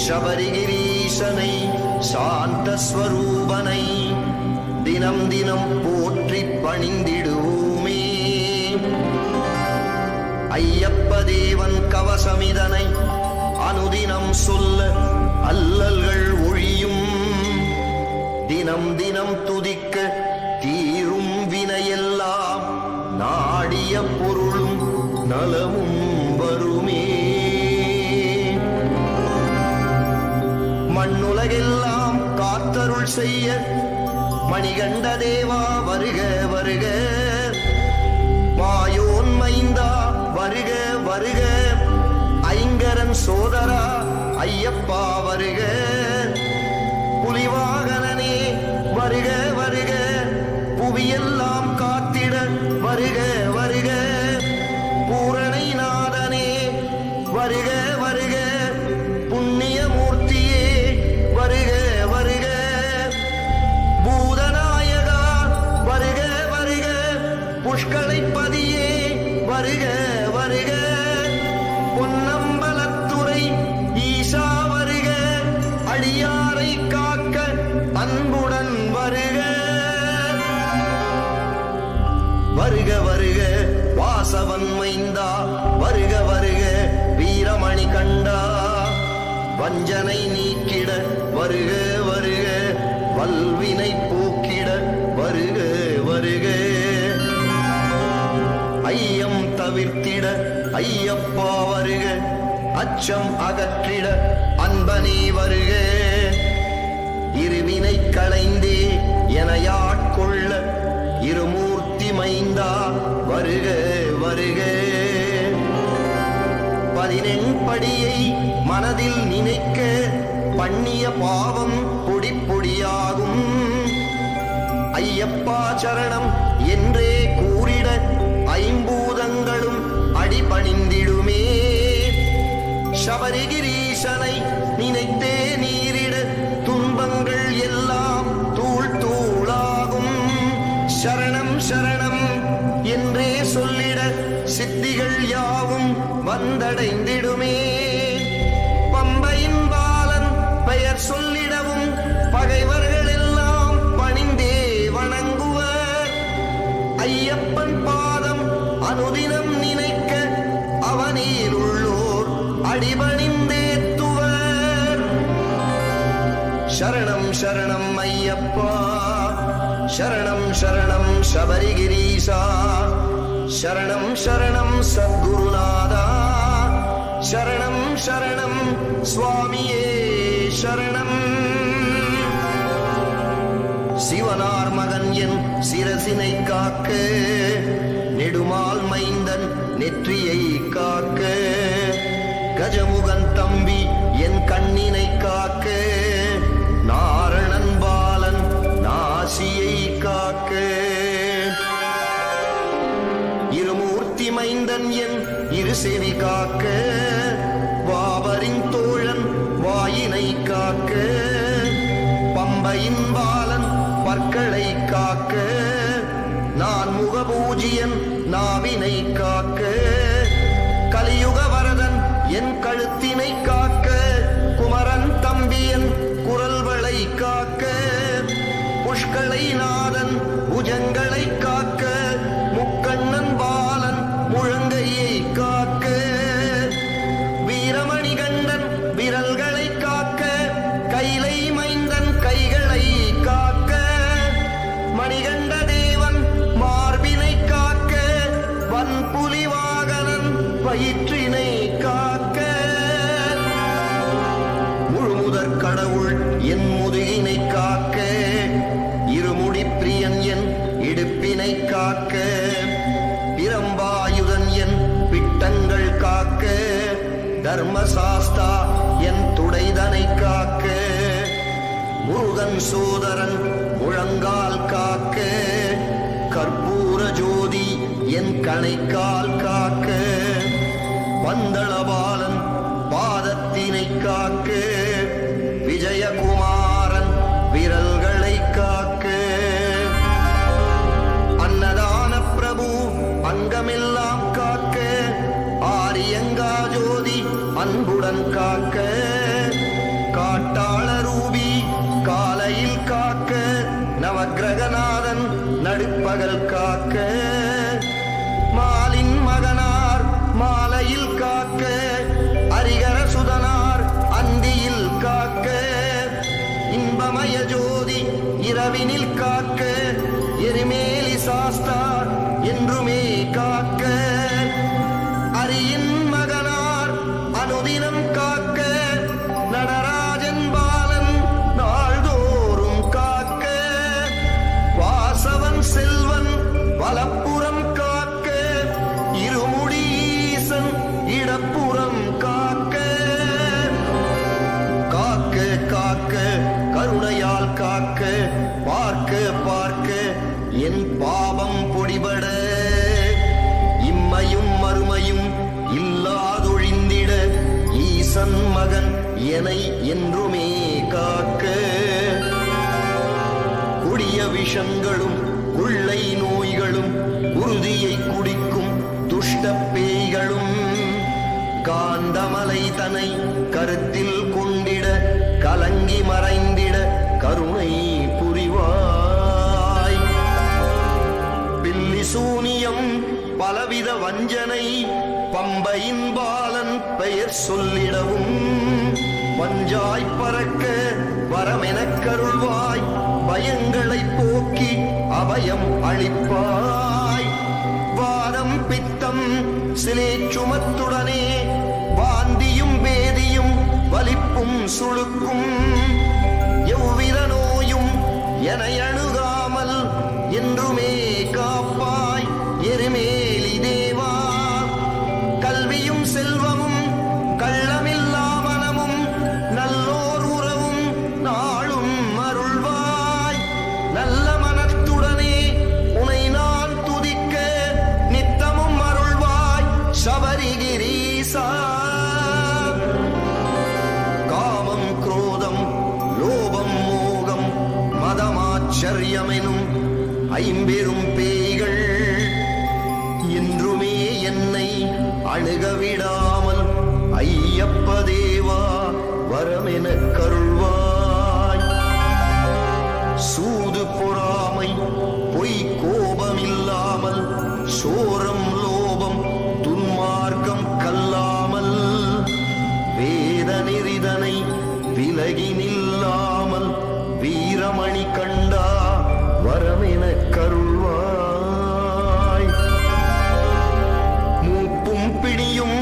சபரிகிரீசனை சாந்த ஸ்வரூபனை தினம் தினம் போற்றி பணிந்திடுவோமே. ஐயப்ப தேவன் கவசமிதனை அனுதினம் சொல்ல அல்லல்கள் ஒழியும். தினம் தினம் துதிக்க தீரும் வினையெல்லாம் நாடிய பொருளும் நலமும் வருமே. மண்ணுலகெல்லாம் காத்தருள் செய்ய மணிகண்ட தேவா வருக வருக. மாயோன் மைந்தா வருக வருக. ஐங்கரன் சோதரா ஐயப்பா வருக. புலிவாகனனே வருக வருக. புவியெல்லாம் காத்திட வருக வருக. பூரணை நாதனே வருக வருக. புண்ணியமூர்த்தியே வருக வருக. பூதநாயகா வருக வருக. புஷ்களைப்பதியே வருக வருக. பொன்னம்பலத்துறை ஈசா வருக. அடியாரை காக்க அன்புடன் வருக. வருக வருக வாசவன் மைந்தா வருக வருக. வீரமணி கண்டா வஞ்சனை நீக்கிட வருக வருக. வல்வினை போக்கிட வருக வருக. ஐயம் தவிர்த்திட ஐயப்பா வருக. அச்சம் அகற்றிட அன்பனே வருக. இருவினை களைந்தே எனையாட்கொள்ள இருமூர்த்தி மைந்தா வருக வருக. 14 படியை மனதில் நினைக்க பண்ணிய பாவம் பொடி பொடியாகும். ஐயப்பா சரணம் என்றே கூறிட ஐம்பூதங்களும் அடிபணிந்திடுமே. சபரிகிரீசனை நினைத்தே நீரிட துன்பங்கள் எல்லாம் தூள் தூளாகும். சரணம் சரணம் என்றே சொல்லிட சித்திகள் யாவும் வந்தடைந்திடுமே. பம்பையின் பாலன் பெயர் சொல்லிடவும் பகைவர்கள் எல்லாம் பணிந்தே வணங்குவர். ஐயப்பன் பாதம் அனுதினம் நினைக்க அவனில் உள்ளோர் அடிபணிந்தேத்துவர். சரணம் சரணம் ஐயப்பா. சரணம் சரணம் சபரிகிரீசா. சரணம் சரணம் சத்குருநாதா. சரணம் சரணம் சுவாமியே சரணம். சிவனார் மகன் என் சிரசினை காக்க நெடுமால் மைந்தன் நெற்றியை காக்க. கஜமுகன் தம்பி என் கண்ணினை காக்க. நாரணன் பாலன் நாசியை காக்க. இருமூர்த்தி மைந்தன் என் இரு செவி காக்க. வாவரின் தோழன் வாயினை காக்க. பம்பையின் பாலன் பற்களை காக்க. நான் முகபூஜியன் நாவினை காக்க. கலியுக வரதன் என் கழுத்தினை காக்க. குமரன் தம்பியன் குரல்களை காக்க. புஷ்களை நாதன் புஜங்களை காக்க. முக்கண்ணன் பாலன் முழங்கையை காக்க. வீரமணி கண்டன் விரல்களை காக்க. கைலை மைந்தன் கைகளை காக்க. மணிகண்ட தேவன் மார்பினை காக்க. வன்புலி வாகனன் வயிற்றினை காக்க. முழுமுதற் கடவுள் என் முதுகினை காக்க. இருமுடி பிரியன் என் இடுப்பினை காக்க. பிரம்பாயுதன் என் பிட்டங்கள் காக்க. தர்மசாஸ்தா என் துடைதனை காக்க. முருகன் சோதரன் முழங்கால் காக்க. கற்பூர ஜோதி என் கணைக்கால் காக்க. பந்தளபாலன் பாதத்தினை காக்க. விஜயகுமாரன் விரல்களை காக்க. அன்னதான பிரபு அங்கமெல்லாம் காக்க. ஆரியங்கா ஜோதி அன்புடன் காக்க. காட்டாள ரூபி காலையில் காக்க, நவக்கிரகநாதன் நடுப்பகல் காக்க, மாலின் மகனார் மாலையில் காக்க, அரிகர சுதனார் அந்தியில் காக்க, இன்பமய ஜோதி இரவினில் காக்க, எரிமேலி சாஸ்தா என்றுமே காக்க, அரியின் மகனார் அனுதினம் காக்க, நடராஜன் பாலன் நாள்தோறும் காக்க, வாசவன் செல்வன் வலப்புறம் காக்க, இருமுடி ஈசன் இடப்புறம் காக்க, காக்க காக்க கருணையால் காக்க, பார்க்க பார்க்க என் பாவம் பொடிபட, இம்மையும் மறுமையும் இல்லாதொழிந்திட, ஈசன் மகன் எனை என்றுமே காக்க, கொடிய விஷங்களும் கொள்ளை நோய்களும் குருதியை குடிக்கும் துஷ்ட பேய்களும், காந்தமலை தனை கருத்தில் கொண்டிட, கலங்கி மறைந்திட கருணை புரிவாய். பில்லி சூனியம் பலவித வஞ்சனை, பம்பையின் பாலன் பெயர் சொல்லிடவும், பஞ்சாய் பறக்க வரமெனக் கருள்வாய், பயங்களை போக்கி அபயம் அளிப்பாய். வாதம் பித்தம் சிலேச்சுமத்துடனே, வாந்தியும் வேதியும் வலிப்பும் சுளுக்கும், எவ்வித நோயும் என அணுகாமல் என்றுமே காப்பாய் எருமேலி தேவா. கல்வியும் செல்வமும் கள்ளமில்லா மனமும் நல்லோர் உறவும் நாளும் அருள்வாய். நல்ல மனத்துடனே உனை நான் துதிக்க நித்தமும் அருள்வாய் சபரிகிரீசா. காமம் குரோதம் லோபம் மோகம் மதமாச்சரியமெனும் ஐம்பெரும் பேய்கள் என்றுமே என்னை அணுகவிடாமல் ஐயப்ப தேவா வரமெனக் கருள்வாய். சூது பொறாமை பொய் கோபமில்லாமல், சோரம் லோபம் துன்மார்க்கம் கல்லாமல், வேத நெறிதனை விலகி நில்லாமல், வீரமணி கண்டா வரமெனக் கருள்வாய். மூப்பும் பிடியும்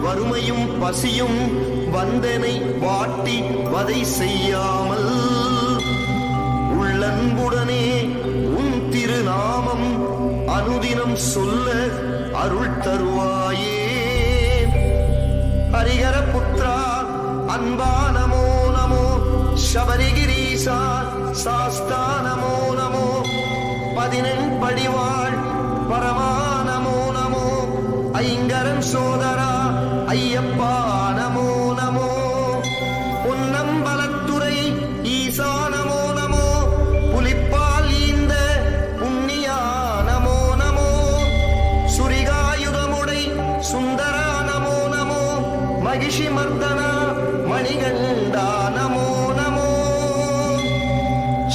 வறுமையும் பசியும் வந்தனை வாட்டி வதை செய்யாமல், உள்ளன்புடனே உன் திருநாமம் அனுதினம் சொல்ல அருள் தருவாயே. ஹரிஹர புத்ரா அன்பா நமோ நமோ, சபரிகிரீசா சாஸ்தா நமோ நமோ, பதினெண் படிவாள் பரமா நமோ நமோ, ஐங்கரன் சோதரா ஐயப்பா நமோ நமோ, பொன்னம்பலத்துறை ஈசா நமோ நமோ, புலிப்பால் ஈந்த புண்ணியா நமோ நமோ, சுரிகாயுதமுடை சுந்தரா நமோ நமோ, மகிஷி மர்தனா மணிகண்டா நமோ நமோ.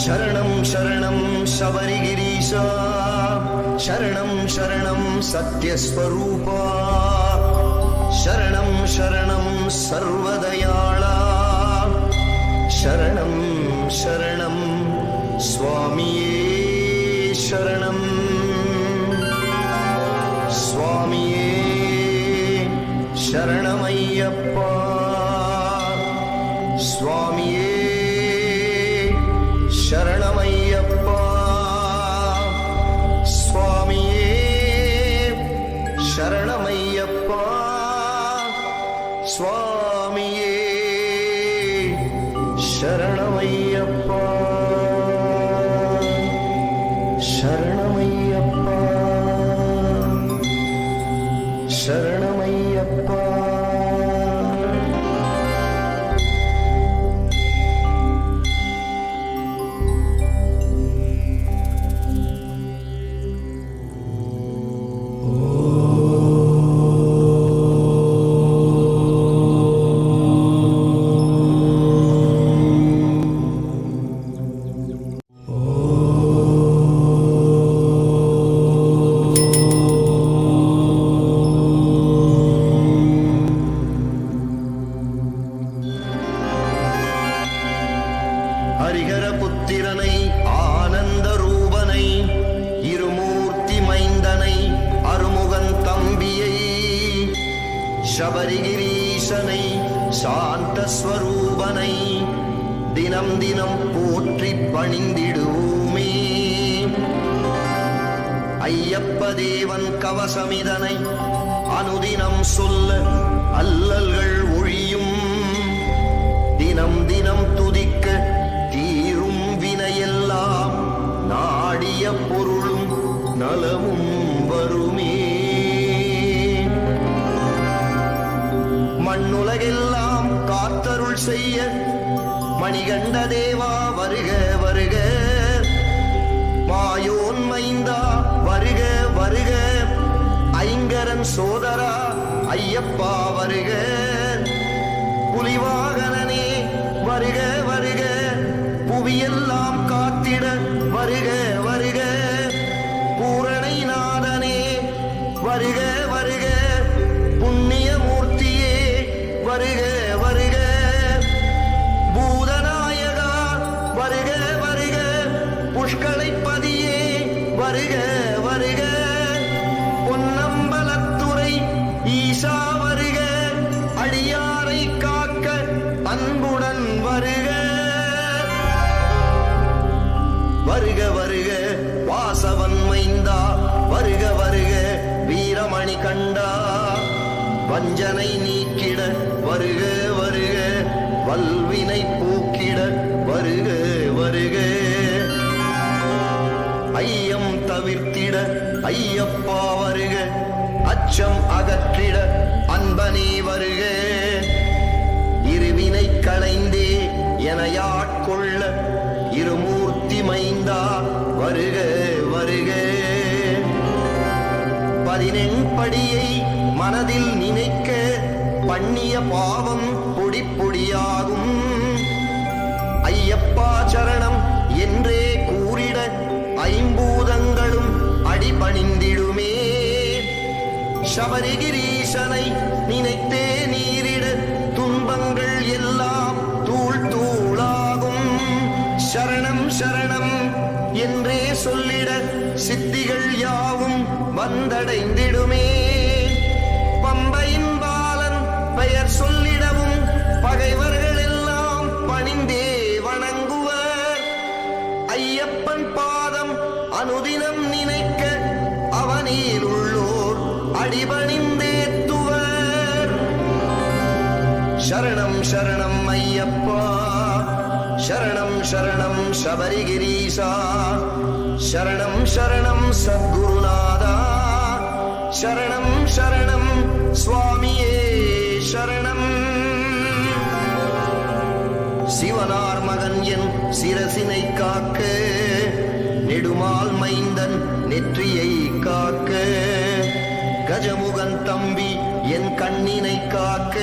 சரணம் சரணம் சபரிகிரீசா, சரணம் சரணம் சத்யஸ்வரூபா, சரணம் சரணம் சர்வதயாளா, சரணம் சரணம் சுவாமியே சரணம். சுவாமியே சரணமையப்பா, சுவாமியே சரணமையப்பா, சுவாமியே சரணமையப்பா, சுவாமியே சரணமையப்பா, சரணமையப்பா, சரணமையப்பா. சபரிகிரீசனை சாந்த ஸ்வரூபனை தினம் தினம் போற்றி பணிந்திடுவோமே. ஐயப்ப தேவன் கவசமிதனை அனுதினம் சொல்ல அல்லல்கள் ஒழியும். தினம் தினம் துதிக்க தீரும் வினையெல்லாம் நாடிய பொருளும் நலமும் வருமே. மண்ணுலகெல்லாம் காத்தருள் செய்ய மணிகண்ட தேவா வருக வருக. மாயோன் மைந்தா வருக வருக. ஐங்கரன் சோதரா ஐயப்பா வருக. புலிவாகனனே வருக வருக. புவியெல்லாம் காத்திட வருக வருக. பூரணை நாதனே வருக வருக. புண்ணியமூர்த்தியே வருக வருக. பூதநாயகா வருக வருக. புஷ்களைப்பதியே வருக வருக. பொன்னம்பலத்துறை ஈசா வருக. அடியாரை காக்க அன்புடன் வருக வருக வருக. வாசவன் மைந்தா வருக வருக. வீரமணி கண்டா வஞ்சனை நீக்கிட வருக வருக. வல்வினை போக்கிட வருக வருக. ஐயம் தவிர்த்திட ஐயப்பா வருக. அச்சம் அகற்றிட அன்பனே வருக. இருவினை களைந்தே எனையாட்கொள்ள இருமூர்த்தி மைந்தா வருக வருக. 14 மனதில் நினைக்க பண்ணிய பாவம் பொடி பொடியாகும். ஐயப்பா சரணம் என்றே கூறிட ஐம்பூதங்களும் அடிபணிந்திடுமே. சபரிகிரீசனை நினைத்தே நீரிட துன்பங்கள் எல்லாம் தூள் தூளாகும். சரணம் சரணம் என்றே சொல்லிட சித்திகள் யாவும் வந்தடைந்திடுமே. பம்பையின் பாலன் பெயர் சொல்லிடவும் பகைவர்கள் எல்லாம் பணிந்தே வணங்குவர். ஐயப்பன் பாதம் அனுதினம் நினைக்க அவனில் உள்ளோர் அடிபணிந்தேத்துவர். சரணம் சரணம் ஐயப்பா. சரணம் சரணம் சபரிகிரீசா. சரணம் சரணம் சத்குருநாதா. சரணம் சரணம் சுவாமியே சரணம். சிவனார் மகன் என் சிரசினை காக்க நெடுமால் மைந்தன் நெற்றியை காக்க. கஜமுகன் தம்பி என் கண்ணினை காக்க.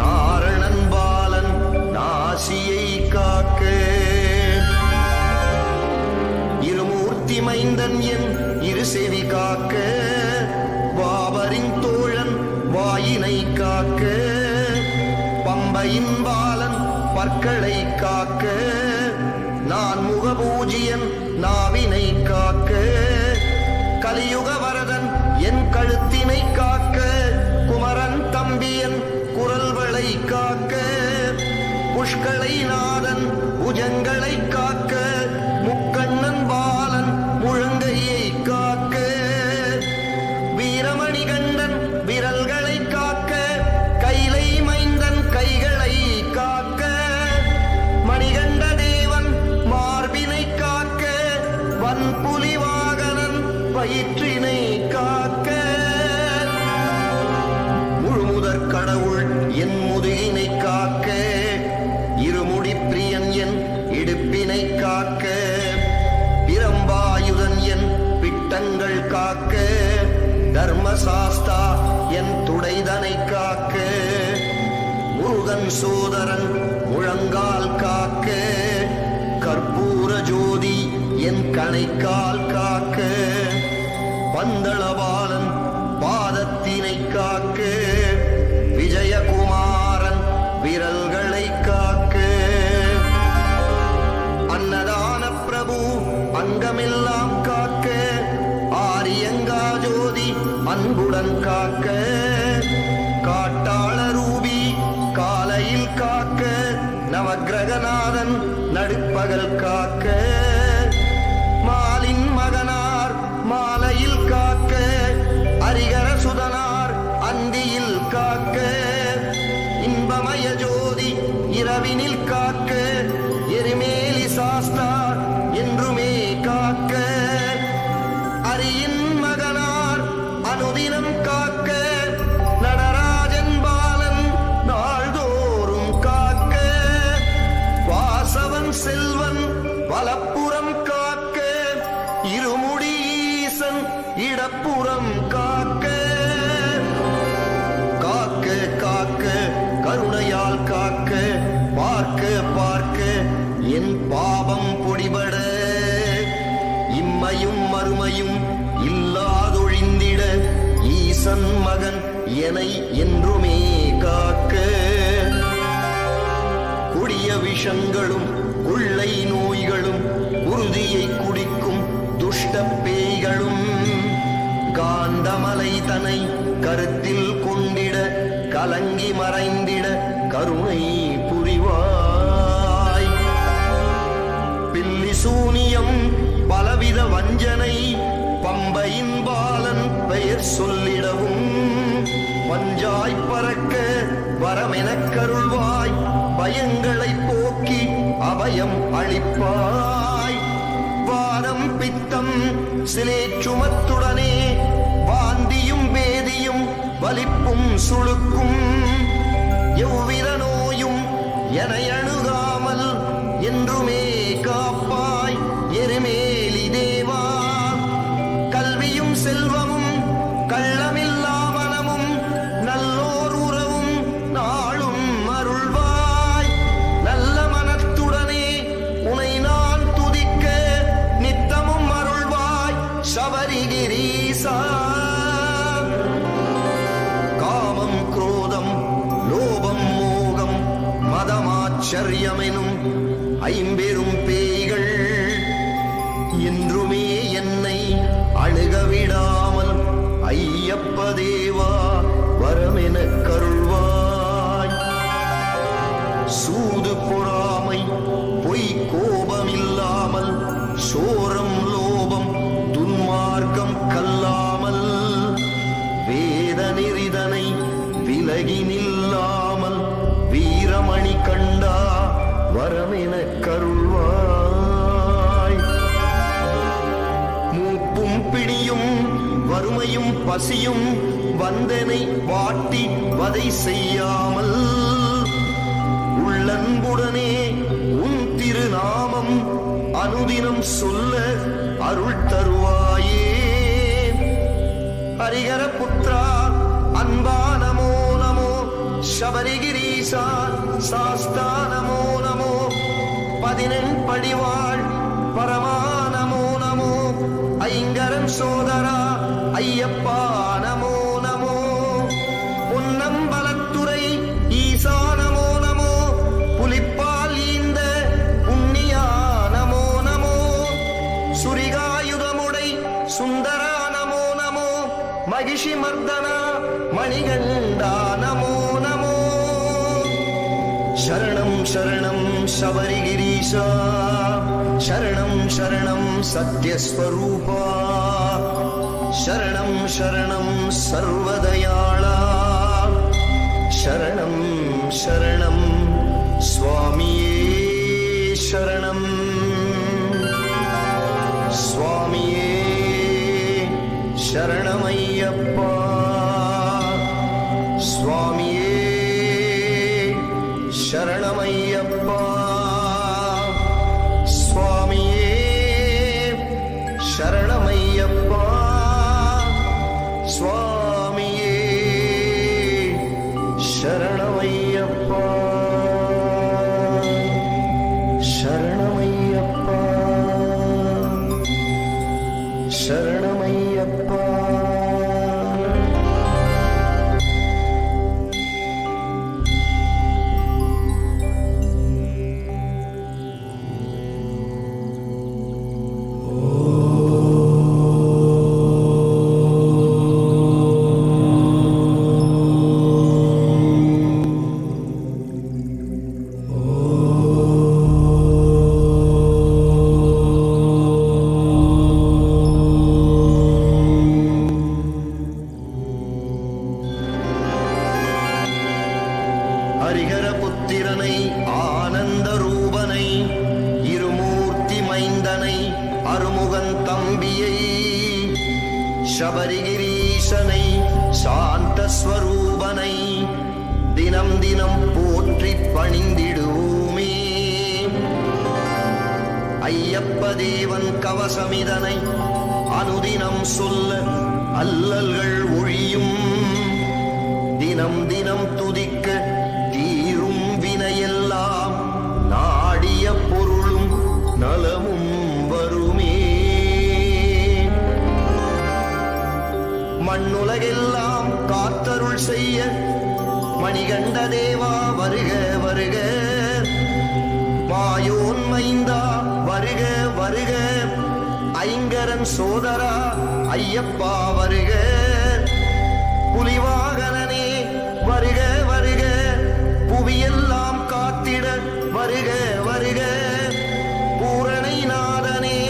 நாரணன் பாலன் நாசியை காக்க. இருமூர்த்தி மைந்தன் என் இரு செவி காக்க. வாபரின் தோழன் வாயினை காக்க. பம்பையின் பாலன் பற்களை காக்க. நான் முகபூஜியன் நாவினை காக்க. கலியுக வரதன் என் கழுத்தினை காக்க. குமரன் தம்பியன் குரல்களை காக்க. புஷ்களை நாதன் புஜங்களை காக்க. முக்கண்ணன் பாலன் முழங்கையை காக்க. வீரமணி கண்டன் விரல்களை காக்க. கைலை மைந்தன் கைகளை காக்க. மணிகண்ட தேவன் மார்பினை காக்க. வன்புலி வாகனன் வயிற்றினை காக்க. முழுமுதற் கடவுள் என் முதுகினை காக்க. இருமுடி பிரியன் என் இடுப்பினை காக்க. பிரம்பாயுதன் என் பிட்டங்கள் காக்க. தர்மசாஸ்தா என் துடைதனை காக்க. முருகன் சோதரன் முழங்கால் காக்க. கற்பூர ஜோதி என் கணைக்கால் காக்க. பந்தளபாலன் பாதத்தினை காக்க. விஜயகுமாரன் விரல்களை காக்க. அன்னதான பிரபு அங்கமெல்லாம் காக்க. ஆரியங்கா ஜோதி அன்புடன் காக்க. பகல் காக்க, மாலின் மகனார் மாலையில் காக்க, அரிகர சுதனார் அந்தியில் காக்க, இன்பமய ஜோதி இரவினில் காக்க, எரிமேலி சாஸ்தா என்றுமே காக்க, அரியின் மகனார் அனுதினம் காக்க, நடராஜன் பாலன் நாள்தோறும் காக்க, வாசவன் செல்வன் வலப்புறம் காக்க, இருமுடி ஈசன் இடப்புறம் காக்க, காக்க காக்க கருணையால் காக்க, பார்க்க பார்க்க என் பாவம் பொடிபட, இம்மையும் மறுமையும் இல்லாதொழிந்திட, ஈசன் மகன் எனை என்றுமே காக்க, கொடிய விஷங்களும் கொள்ளை நோய்களும் உறுதியை குடிக்கும் துஷ்ட பேய்களும், காந்தமலை தனை கருத்தில் கொண்டிட, கலங்கி மறைந்திட கருணை புரிவாய். பில்லி சூனியம் பலவித வஞ்சனை, பம்பையின் பாலன் பெயர் சொல்லிடவும், பஞ்சாய் பறக்க வரமெனக் கருள்வாய், பயங்களை போக்கி அபயம் அளிப்பாய். வாதம் பித்தம் சிலேச்சுமத்துடனே, வாந்தியும் வேதியும் வலிப்பும் சுளுக்கும், எவ்வித நோயும் எனை அணுகாமல் என்றுமே காப்பாய் எருமேலி தேவா. கல்வியும் செல்வமும் கள்ளமில்லா மனமும் நல்லோர் உறவும் நாளும் அருள்வாய். நல்ல மனத்துடனே உனை நான் துதிக்க நித்தமும் அருள்வாய் சபரிகிரீசா. காமம் குரோதம் லோபம் மோகம் மதமாச்சரியமெனும் ஐம்பெரும் பேய்கள் என்றுமே என்னை அணுகவிடாமல் ஐயப்ப தேவா வரமெனக் கருள்வாய். சூது பொறாமை பொய் கோபமில்லாமல், சோரம் லோபம் துன்மார்க்கம் கல்லாமல், வேத நெறிதனை விலகி நில்லாமல், வீரமணி கண்டா வரமெனக் கருள்வாய். மூப்பும் பிணியும் வறுமையும் பசியும் வந்தனை வாட்டி வதை செய்யாமல், உள்ளன்புடனே உன் திருநாமம் அனுதினம் சொல்ல அருள் தருவாயே. ஹரிஹர புத்ரா அன்பா நமோ நமோ, சபரிகிரீசா சாஸ்தா நமோ நமோ, 14 படிவாள் பரமா நமோ நமோ, ஐங்கரன் சோதரா ஐயப்பா நமோ நமோ, பொன்னம்பலத்துறை ஈசா நமோ நமோ, புலிப்பால் ஈந்த புண்ணியா நமோ நமோ, சுரிகாயுதமுடை சுந்தரா நமோ நமோ, மகிஷி மர்தனா மணிகண்டா நமோ நமோ. சரணம் சரணம் சபரிகிரீசா, சரணம் சரணம் சத்யஸ்வரூபா, சரணம் சரணம் சர்வதயாளா, சரணம் சரணம் சுவாமியே சரணம். சுவாமியே சரணமையப்பா, சுவாமியே சரணமையப்பா, சுவாமியே சரணமையப்பா, சுவாமியே சரணமையப்பா, சரணமையப்பா, சரணமையப்பா. ஈசனை சாந்த ஸ்வரூபனை தினம் தினம் போற்றி பணிந்திடுவோமே. ஐயப்ப தேவன் கவசமிதனை அனுதினம் சொல்ல அல்லல்கள் ஒழியும். தினம் தினம் துதிக்க தீரும் வினையெல்லாம் நாடிய பொருளும் நலமும் வருமே. மண்ணுலகெல்லாம் காத்தருள் செய்ய மணிகண்ட தேவா வருக வருக. மாயோன் மைந்தா வருக வருக. ஐங்கரன் சோதரா ஐயப்பா வருக. புலிவாகனனே வருக வருக. புவியெல்லாம் காத்திட வருக வருக. பூரணை நாதனே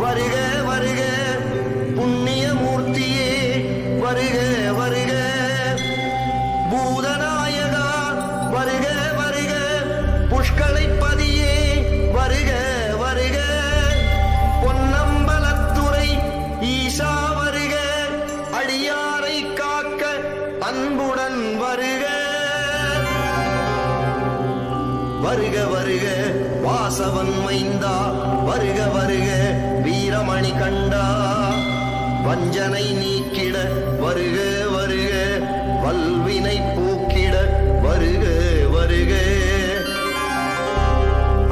வருக வருக. புண்ணியமூர்த்தியே வருக வருக. பூதநாயகா வருக வருக. புஷ்களைப்பதியே வருக வருக. பொன்னம்பலத்துறை ஈசா வருக. அடியாரை காக்க அன்புடன் வருக. வருக வருக வாசவன் மைந்தா வருக வருக. வீரமணி கண்டா வஞ்சனை நீக்கிட வருக வருக. வல்வினை போக்கிட வருக வருக.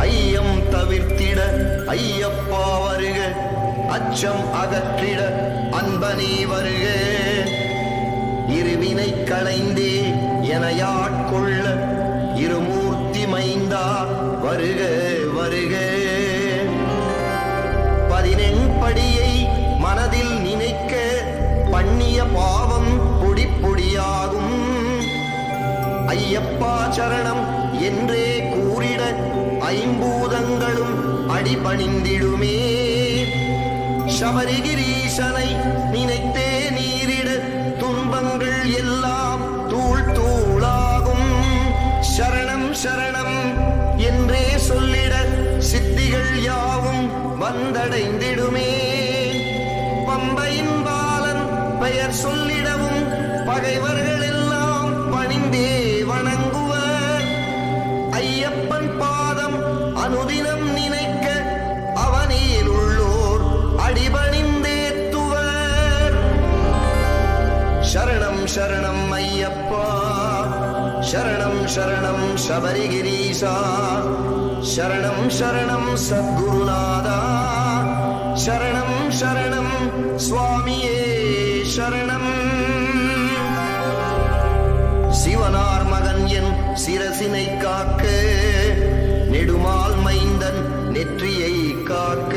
ஐயம் தவிர்த்திட ஐயப்பா வருக. அச்சம் அகற்றிட அன்பனே வருக. இருவினை களைந்தே எனையாட்கொள்ள இருமூர்த்தி மைந்தா வருக வருக. 14 படியை மனதில் நினைக்க பண்ணிய பாவம் பொடி பொடியாகும். ஐயப்பா சரணம் என்றே கூறிட ஐம்பூதங்களும் அடிபணிந்திடுமே. சபரிகிரீசனை நினைத்தே நீரிட துன்பங்கள் எல்லாம் தூள் தூளாகும். சரணம் சரணம் என்றே சொல்லிட சித்திகள் யாவும் வந்தடைந்திடுமே. பம்பையின் பாலன் பெயர் சொல்லிடவும் பகைவர்கள் எல்லாம் பணிந்தே வணங்குவர். ஐயப்பன் பாதம் அனுதினம் நினைக்க அவனில் உள்ளோர் அடிபணிந்தேத்துவர். சரணம் சரணம் ஐயப்பா. சரணம் சரணம் சபரிகிரீசா. சரணம் சரணம் சத்குருநாதா. சரணம் சரணம் சுவாமியே சரணம். சிவனார் மகன் என் சிரசினை காக்க நெடுமால் மைந்தன் நெற்றியை காக்க.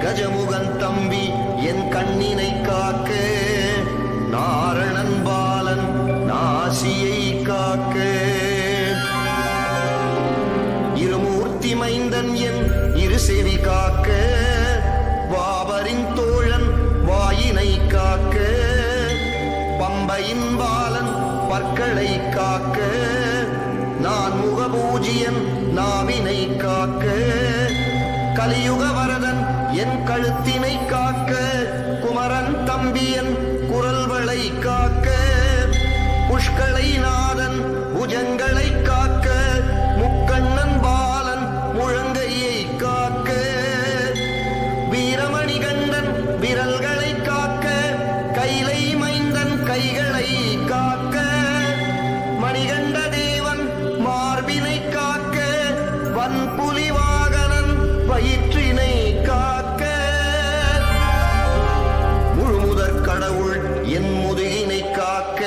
கஜமுகன் தம்பி என் கண்ணினை காக்க. நாரணன் பாலன் நாசியை காக்க. இருமூர்த்தி மைந்தன் என் இரு செவி காக்க. வாபரின் தோழன் வாயினை காக்க. பம்பையின் பாலன் பற்களை காக்க. நான் முகபூஜியன் நாவினை காக்க. கலியுக வரதன் என் கழுத்தினை காக்க. குமரன் தம்பியன் குரல்களை காக்க. புஷ்களை நாதன் புஜங்களை காக்க. முக்கண்ணன் பாலன் முழங்கையை காக்க. வீரமணி கண்டன் விரல்களை காக்க. கைலை மைந்தன் கைகளை காக்க. மணிகண்ட தேவன் மார்பினை காக்க. வன்புலி வாகனன் வயிற்றினை காக்க. முழுமுதற் கடவுள் என் முதுகினை காக்க.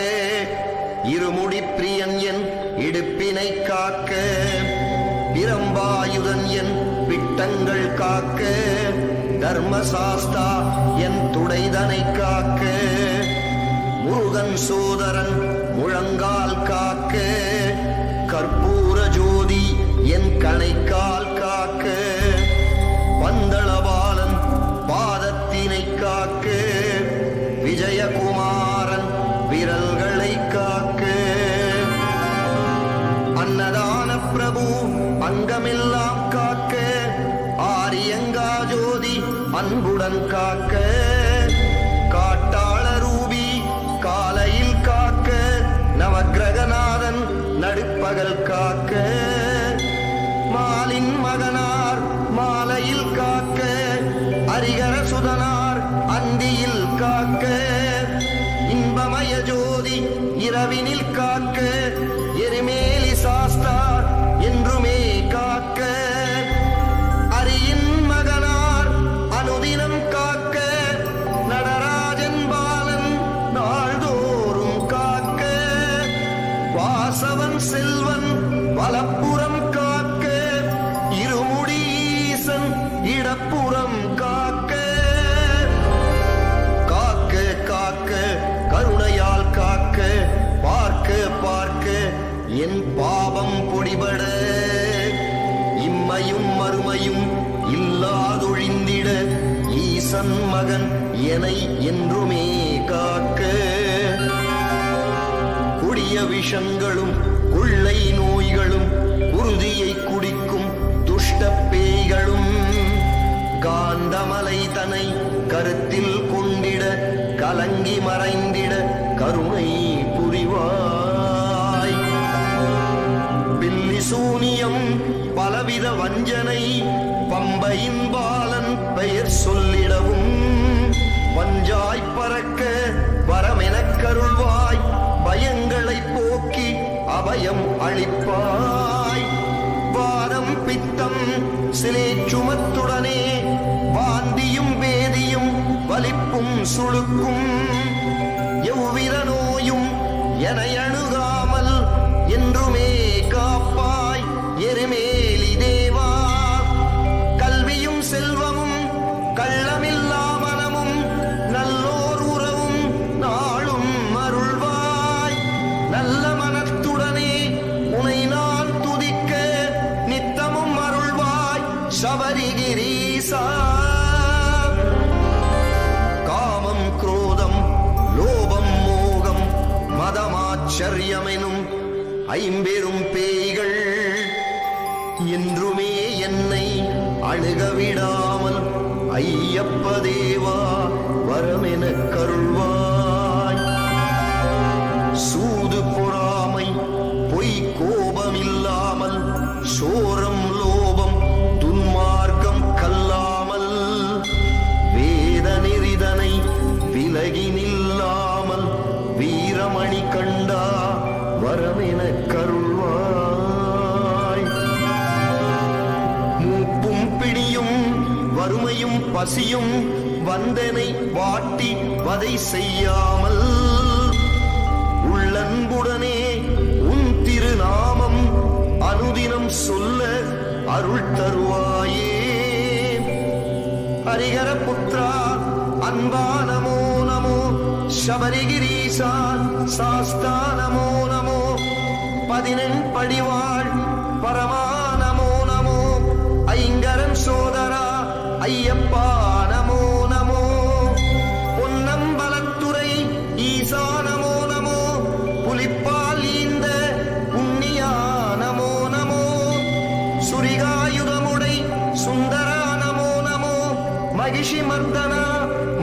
இருமுடி பிரியன் என் இடுப்பினை காக்க. பிரம்பாயுதன் என் பிட்டங்கள் காக்க. தர்மசாஸ்தா என் துடைதனை காக்க. முருகன் சோதரன் முழங்கால் காக்க. கற்பூர ஜோதி என் கணைக்கால் காக்க. பந்தளபாலன் பாதத்தினை காக்க. விஜயகுமாரன் விரல்களை காக்க. அன்னதான பிரபு அங்கமெல்லாம் காக்க. ஆரியங்கா ஜோதி அன்புடன் காக்க. காட்டாளர் காக்க இன்பமய ஜோதி இரவினில் காக்க எரிமேலி சாஸ்தா என்றுமே காக்க அரியின் மகனார் அனுதினம் காக்க நடராஜன் பாலன் நாள்தோறும் காக்க வாசவன் செல்வன் வலப்புறம் காக்க இருமுடீசன் இடப்புறம் காக்க காக்க காக்க கருணையால் காக்க பார்க்க பார்க்க என் பாவம் பொடிபட இம்மையும் மறுமையும் இல்லாதொழிந்திட ஈசன் மகன் எனை என்றுமே காக்க கொடிய விஷங்களும் கொள்ளை நோய்களும் குருதியை குடிக்கும் துஷ்ட பேய்களும் காந்தமலை தனை கருத்தில் கொண்டிட கலங்கி மறைந்திட கருணை புரிவாய் பில்லி சூனியம் பலவித வஞ்சனை பம்பையின் பாலன் பெயர் சொல்லிடவும் பஞ்சாய் பறக்க வரமெனக் கருள்வாய் பயங்களை போக்கி அபயம் அளிப்பாய் வாரம் பித்தம் சிலேச்சுமத்துடனே வாந்தியும் வேதியும் வலிப்பும் சுளுக்கும் எவ்வித நோயும் என அணுகாமல் என்றுமே காப்பாய் எருமேலி தேவா கல்வியும் செல்வமும் கள்ளமில்லா மனமும் நல்லோர் உறவும் நாளும் அருள்வாய் நல்ல மனத்துடனே உனை நான் துதிக்க நித்தமும் அருள்வாய் சபரிகிரீசா காமம் குரோதம் லோபம் மோகம் மதமாச்சரியமெனும் ஐம்பெரும் பேய்கள் என்றுமே என்னை அணுகவிடாமல் ஐயப்ப தேவா வரமெனக் கருள்வாய் சூது பொறாமை பொய் கோபமில்லாமல் சோரம் லோபம் துன்மார்க்கம் கல்லாமல் வேத நெறிதனை விலகி நில்லாமல் வீரமணி கண்டா வரமெனக் கருள்வாய் மூப்பும் பிடியும் வறுமையும் பசியும் வந்தனை வாட்டி வதை செய்யாமல் உள்ளன்புடனே உன் திருநாமம் அனுதினம் சொல்ல அருள் தருவாயே ஹரிஹர புத்ரா அன்பா நமோ நமோ சபரிகிரீசா சாஸ்தா நமோ நமோ 14 படிவாள் பரமா நமோ நமோ ஐங்கரன் சோதரா ஐயப்பா நமோ நமோ பொன்னம்பலத்துறை ஈசா நமோ நமோ புலிப்பால் ஈந்த புண்ணியா நமோ நமோ சுரிகாயுதமுடை சுந்தரா நமோ நமோ மகிஷி மர்தனா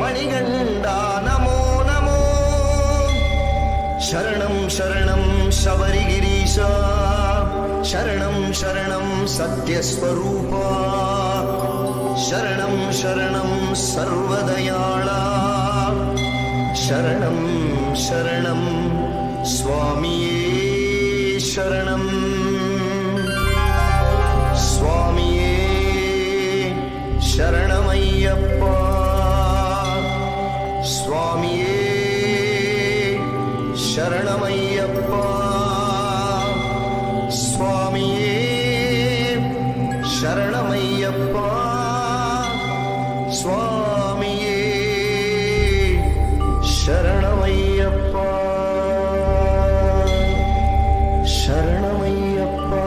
மணிகண்டா நமோ நமோ சரணம் சரணம் சபரிகிரீசா சரணம் சரணம் சத்யஸ்வரூபா சரணம் சரணம் சர்வதயாளா சரணம் சரணம் சுவாமியே சரணம் சுவாமியே சரணமையப்பா சுவாமியே சரணமையப்பா சுவாமியே சரணமையப்பா சுவாமியே சரணமையப்பா சரணமையப்பா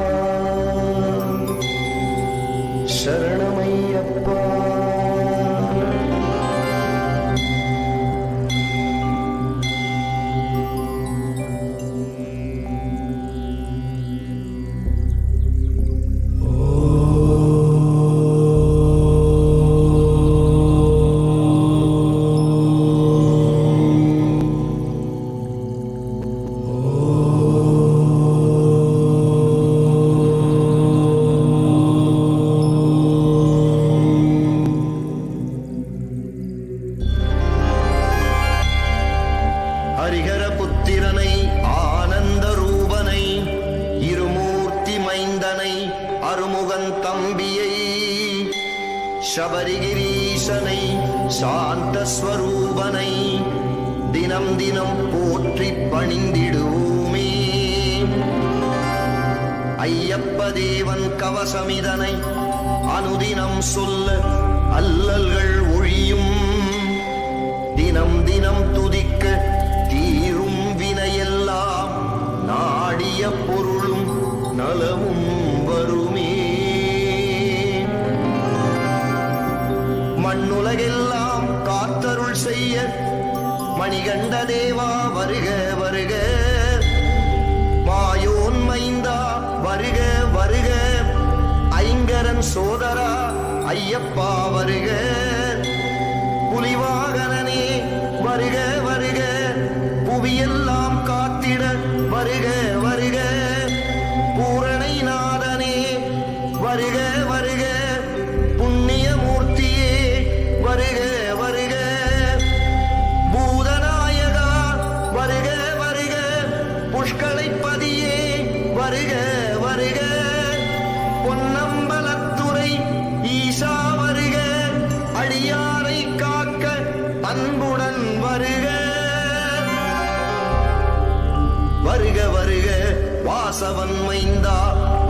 சரணமையப்பா சாந்த ஸ்வரூபனை தினம் தினம் போற்றி பணிந்திடுவோமே. ஐயப்ப தேவன் கவசமிதனை அனுதினம் சொல்ல அல்லல்கள் ஒழியும். தினம் தினம் துதிக்க தீரும் வினையெல்லாம் நாடிய பொருளும் நலமும் வருமே. மண்ணுலகெல்லாம் காத்தருள் செய்ய மணிகண்ட தேவா வருக வருக. மாயோன் மைந்தா வருக வருக. ஐங்கரன் சோதரா ஐயப்பா வருக. புலிவாகனனே வருக வருக. புவியெல்லாம் காத்திட வருக வருக. பூரணை நாதனே வருக வருக. புண்ணியமூர்த்தியே வருக வருக. பூதநாயகா வருக வருக. புஷ்களைப்பதியே வருக வருக. பொன்னம்பலத்துறை ஈசா வருக. அடியாரை காக்க அன்புடன் வருக. வருக வருக வாசவன் மைந்தா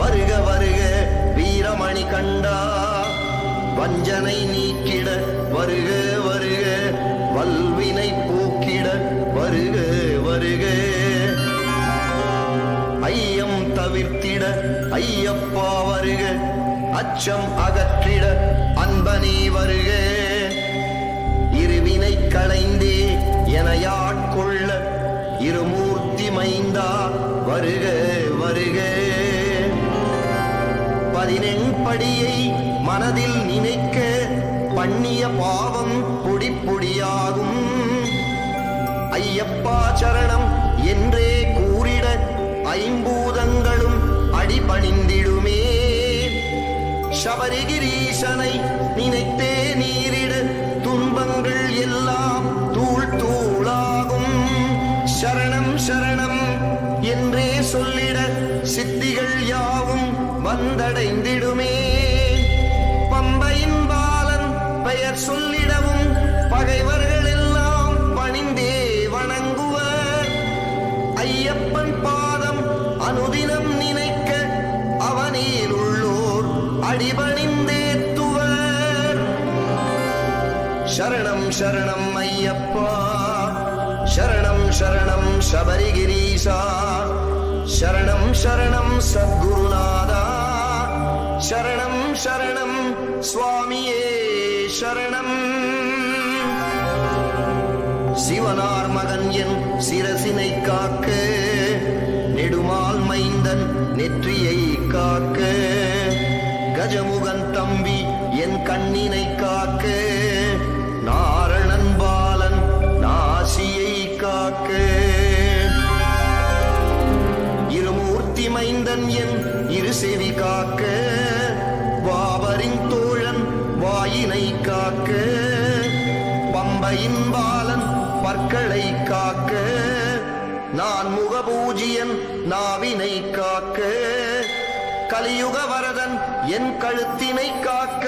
வருக வருக. வீரமணி கண்டா வஞ்சனை நீக்கிட வருக வருக. வல்வினை போக்கிட வருக வருக. ஐயம் தவிர்த்திட ஐயப்பா வருக. அச்சம் அகற்றிட அன்பனே வருக. இருவினை களைந்தே எனையாட்கொள்ள இருமூர்த்தி மைந்தா வருக வருக. 14 மனதில் நினைக்க பண்ணிய பாவம் பொடி பொடியாகும். ஐயப்பா சரணம் என்றே கூறிட ஐம்பூதங்களும் அடிபணிந்திடுமே. சபரிகிரீசனை நினைத்தே நீரிட துன்பங்கள் எல்லாம் தூள் தூளாகும். சரணம் சரணம் என்றே சொல்லிட சித்திகள் யாவும் வந்தடைந்திடுமே. பம்பையின் பாலன் பெயர் சொல்லிடவும் பகைவர்கள் எல்லாம் பணிந்தே வணங்குவர். ஐயப்பன் பாதம் அனுதினம் நினைக்க அவனில் உள்ளோர் அடிபணிந்தேத்துவர். சரணம் சரணம் ஐயப்பா. சரணம் சரணம் சபரிகிரீசா. சரணம் சரணம் சத்குருநாதா. சரணம் சரணம் சுவாமியே சரணம். சிவனார் மகன் என் சிரசினை காக்க நெடுமால் மைந்தன் நெற்றியை காக்க. கஜமுகன் தம்பி என் கண்ணினை காக்க. நாரணன் பாலன் நாசியை காக்க. இருமூர்த்தி மைந்தன் என் இரு செவி காக்க. வாவரின் தோழன் வாயினை காக்க. பம்பையின் பாலன் பற்களை காக்க. நான் முகபூஜியன் நாவினை காக்க. கலியுக வரதன் என் கழுத்தினை காக்க.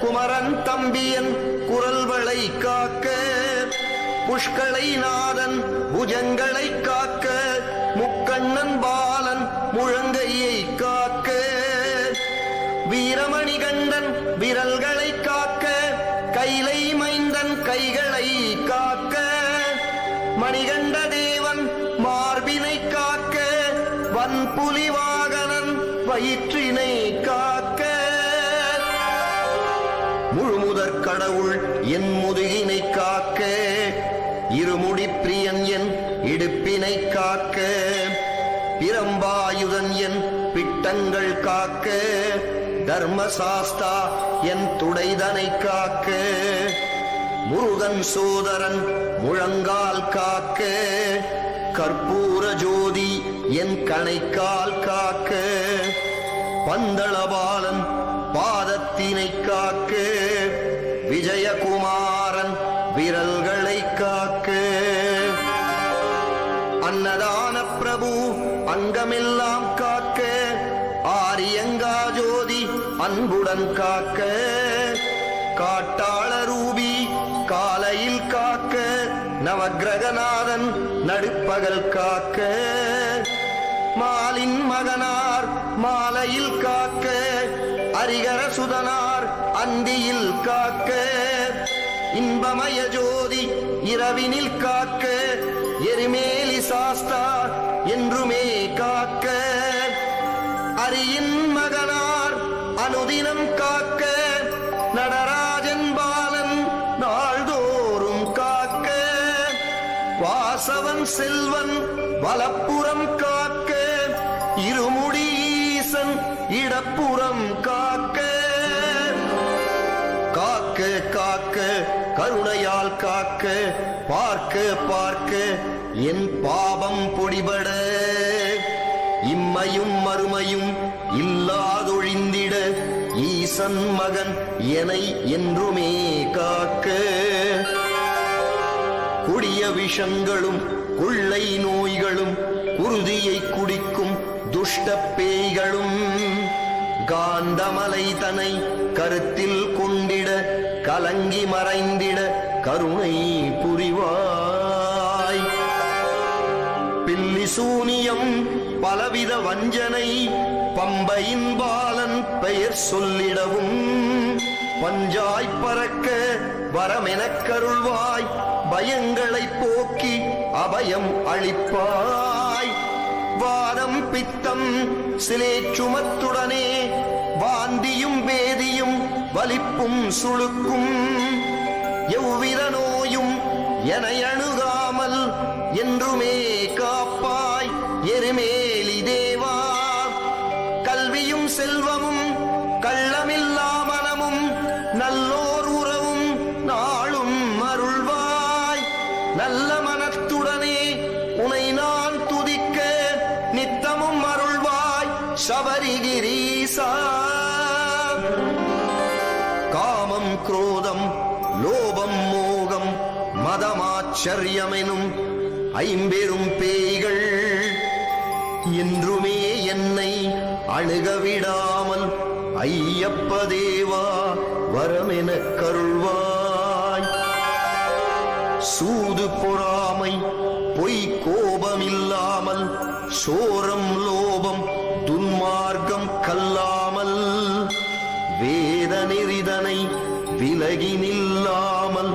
குமரன் தம்பியன் குரல்களை காக்க. புஷ்களை நாதன் புஜங்களை காக்க. முக்கண்ணன் பாலன் முழங்கையை காக்க. வீரமணி கண்டன் விரல்களை காக்க. கைலை மைந்தன் கைகளை காக்க. மணிகண்ட தேவன் மார்பினை காக்க. வன்புலி வாகனன் வயிற்றினை காக்க. முழுமுதற் கடவுள் என் முதுகினை காக்க. இருமுடி பிரியன் என் இடுப்பினை காக்க. பிரம்பாயுதன் என் பிட்டங்கள் காக்க. தர்மசாஸ்தா என் துடைதனை காக்க. முருகன் சோதரன் முழங்கால் காக்க. கற்பூர ஜோதி என் கணைக்கால் காக்க. பந்தளபாலன் பாதத்தினை காக்க. விஜயகுமாரன் விரல்களை காக்க. அன்னதான பிரபு அங்கமெல்லாம் காக்க. ஆரியங்கா ஜோதி அன்புடன் காக்க. காட்டாள ரூபி நவக்கிரகநாதன் நடுப்பகல் காக்க, மாலின் மகனார் மாலையில் காக்க, அரிகர சுதனார் அந்தியில் காக்க, இன்பமய ஜோதி இரவினில் காக்க, எரிமேலி சாஸ்தா என்றுமே காக்க, அரியின் மகனார் அனுதினம் காக்க, நடராஜன் பாலன் நாள்தோறும் காக்க, வாசவன் செல்வன் வலப்புறம் காக்க, இருமுடி ஈசன் இடப்புறம் காக்க, காக்க காக்க கருணையால் காக்க, பார்க்க பார்க்க என் பாவம் பொடிபட, இம்மையும் மறுமையும் இல்லாதொழிந்திட, ஈசன் மகன் எனை என்றுமே காக்க, கொடிய விஷங்களும் கொள்ளை நோய்களும் குருதியை குடிக்கும் துஷ்ட பேய்களும், காந்தமலை தனை கருத்தில் கொண்டிட, கலங்கி மறைந்திட கருணை புரிவாய். பில்லி சூனியம் பலவித வஞ்சனை, பம்பையின் பாலன் பெயர் சொல்லிடவும், பஞ்சாய் பறக்க வரமெனக் கருள்வாய், பயங்களை போக்கி அபயம் அளிப்பாய். வாதம் பித்தம் சிலேச்சுமத்துடனே, வாந்தியும் வேதியும் வலிப்பும் சுளுக்கும், எவ்வித நோயும் என அணுகாமல் என்றுமே காப்பாய் எருமேலி தேவா. கல்வியும் செல்வமும் கள்ளமில்லா மனமும் நல்லோர் உறவும் நாளும் அருள்வாய். நல்ல மனத்துடனே உனை நான் துதிக்க நித்தமும் அருள்வாய் சபரிகிரீசா. காமம் குரோதம் லோபம் மோகம் மதமாச்சரியமெனும் ஐம்பெரும் பேய்கள் என்றுமே என்னை அணுகவிடாமல் ஐயப்ப தேவா வரமெனக் கருள்வாய். சூது பொறாமை பொய் கோபமில்லாமல், சோரம் லோபம் துன்மார்க்கம் கல்லாமல், வேத நெறிதனை விலகி நில்லாமல்,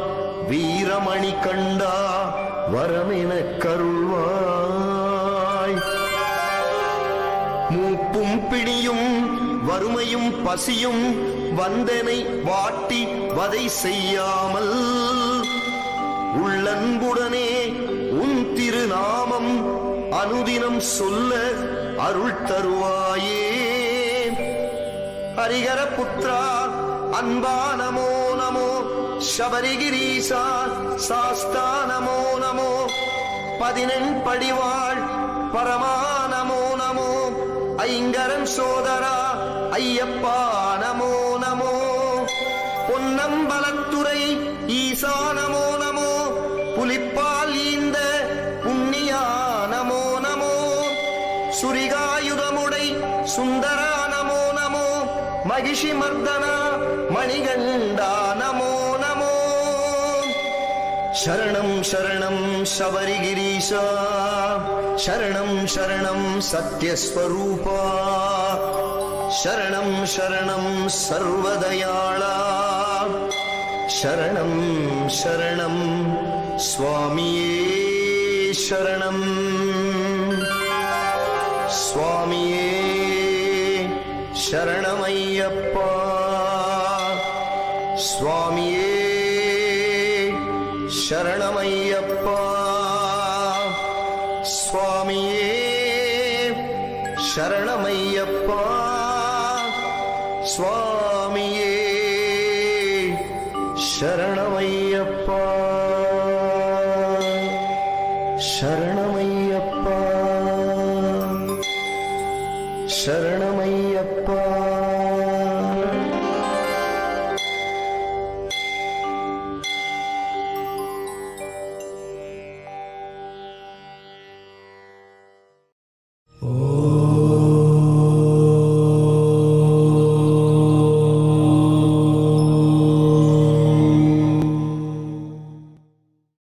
வீரமணி கண்டா வரமெனக் கருள்வாய். மூப்பும் பிணியும் வறுமையும் பசியும் வந்தனை வாட்டி வதை செய்யாமல், உள்ளன்புடனே உன் திருநாமம் அனுதினம் சொல்ல அருள் தருவாயே. ஹரிஹர புத்ரா அன்பா நமோ நமோ, சபரிகிரீசா சாஸ்தா நமோ நமோ, 14 படிவாள் பரமா நமோ நமோ, ஐங்கரன் சோதரா ஐயப்பா நமோ நமோ, பொன்னம்பலத்துறை ஈசா நமோ நமோ, புலிப்பால் ஈந்த புண்ணியா நமோ நமோ, சுரிகாயுதமுடை சுந்தரா நமோ நமோ, மகிஷி மர்தனா மணிகண்டா நமோ நமோ. சரணம் சரணம் சபரிகிரீசா, சரணம் சரணம் சத்யஸ்வரூபா, சரணம் சரணம் சர்வதயாளா, சரணம் சரணம் சுவாமியே சரணம். சுவாமியே சரணமையப்பா, சுவாமியே சரணமையப்பா, சுவாமியே சரணமையப்பா, சுவாமியே சரணமையப்பா, சரணமையப்பா, சரணமை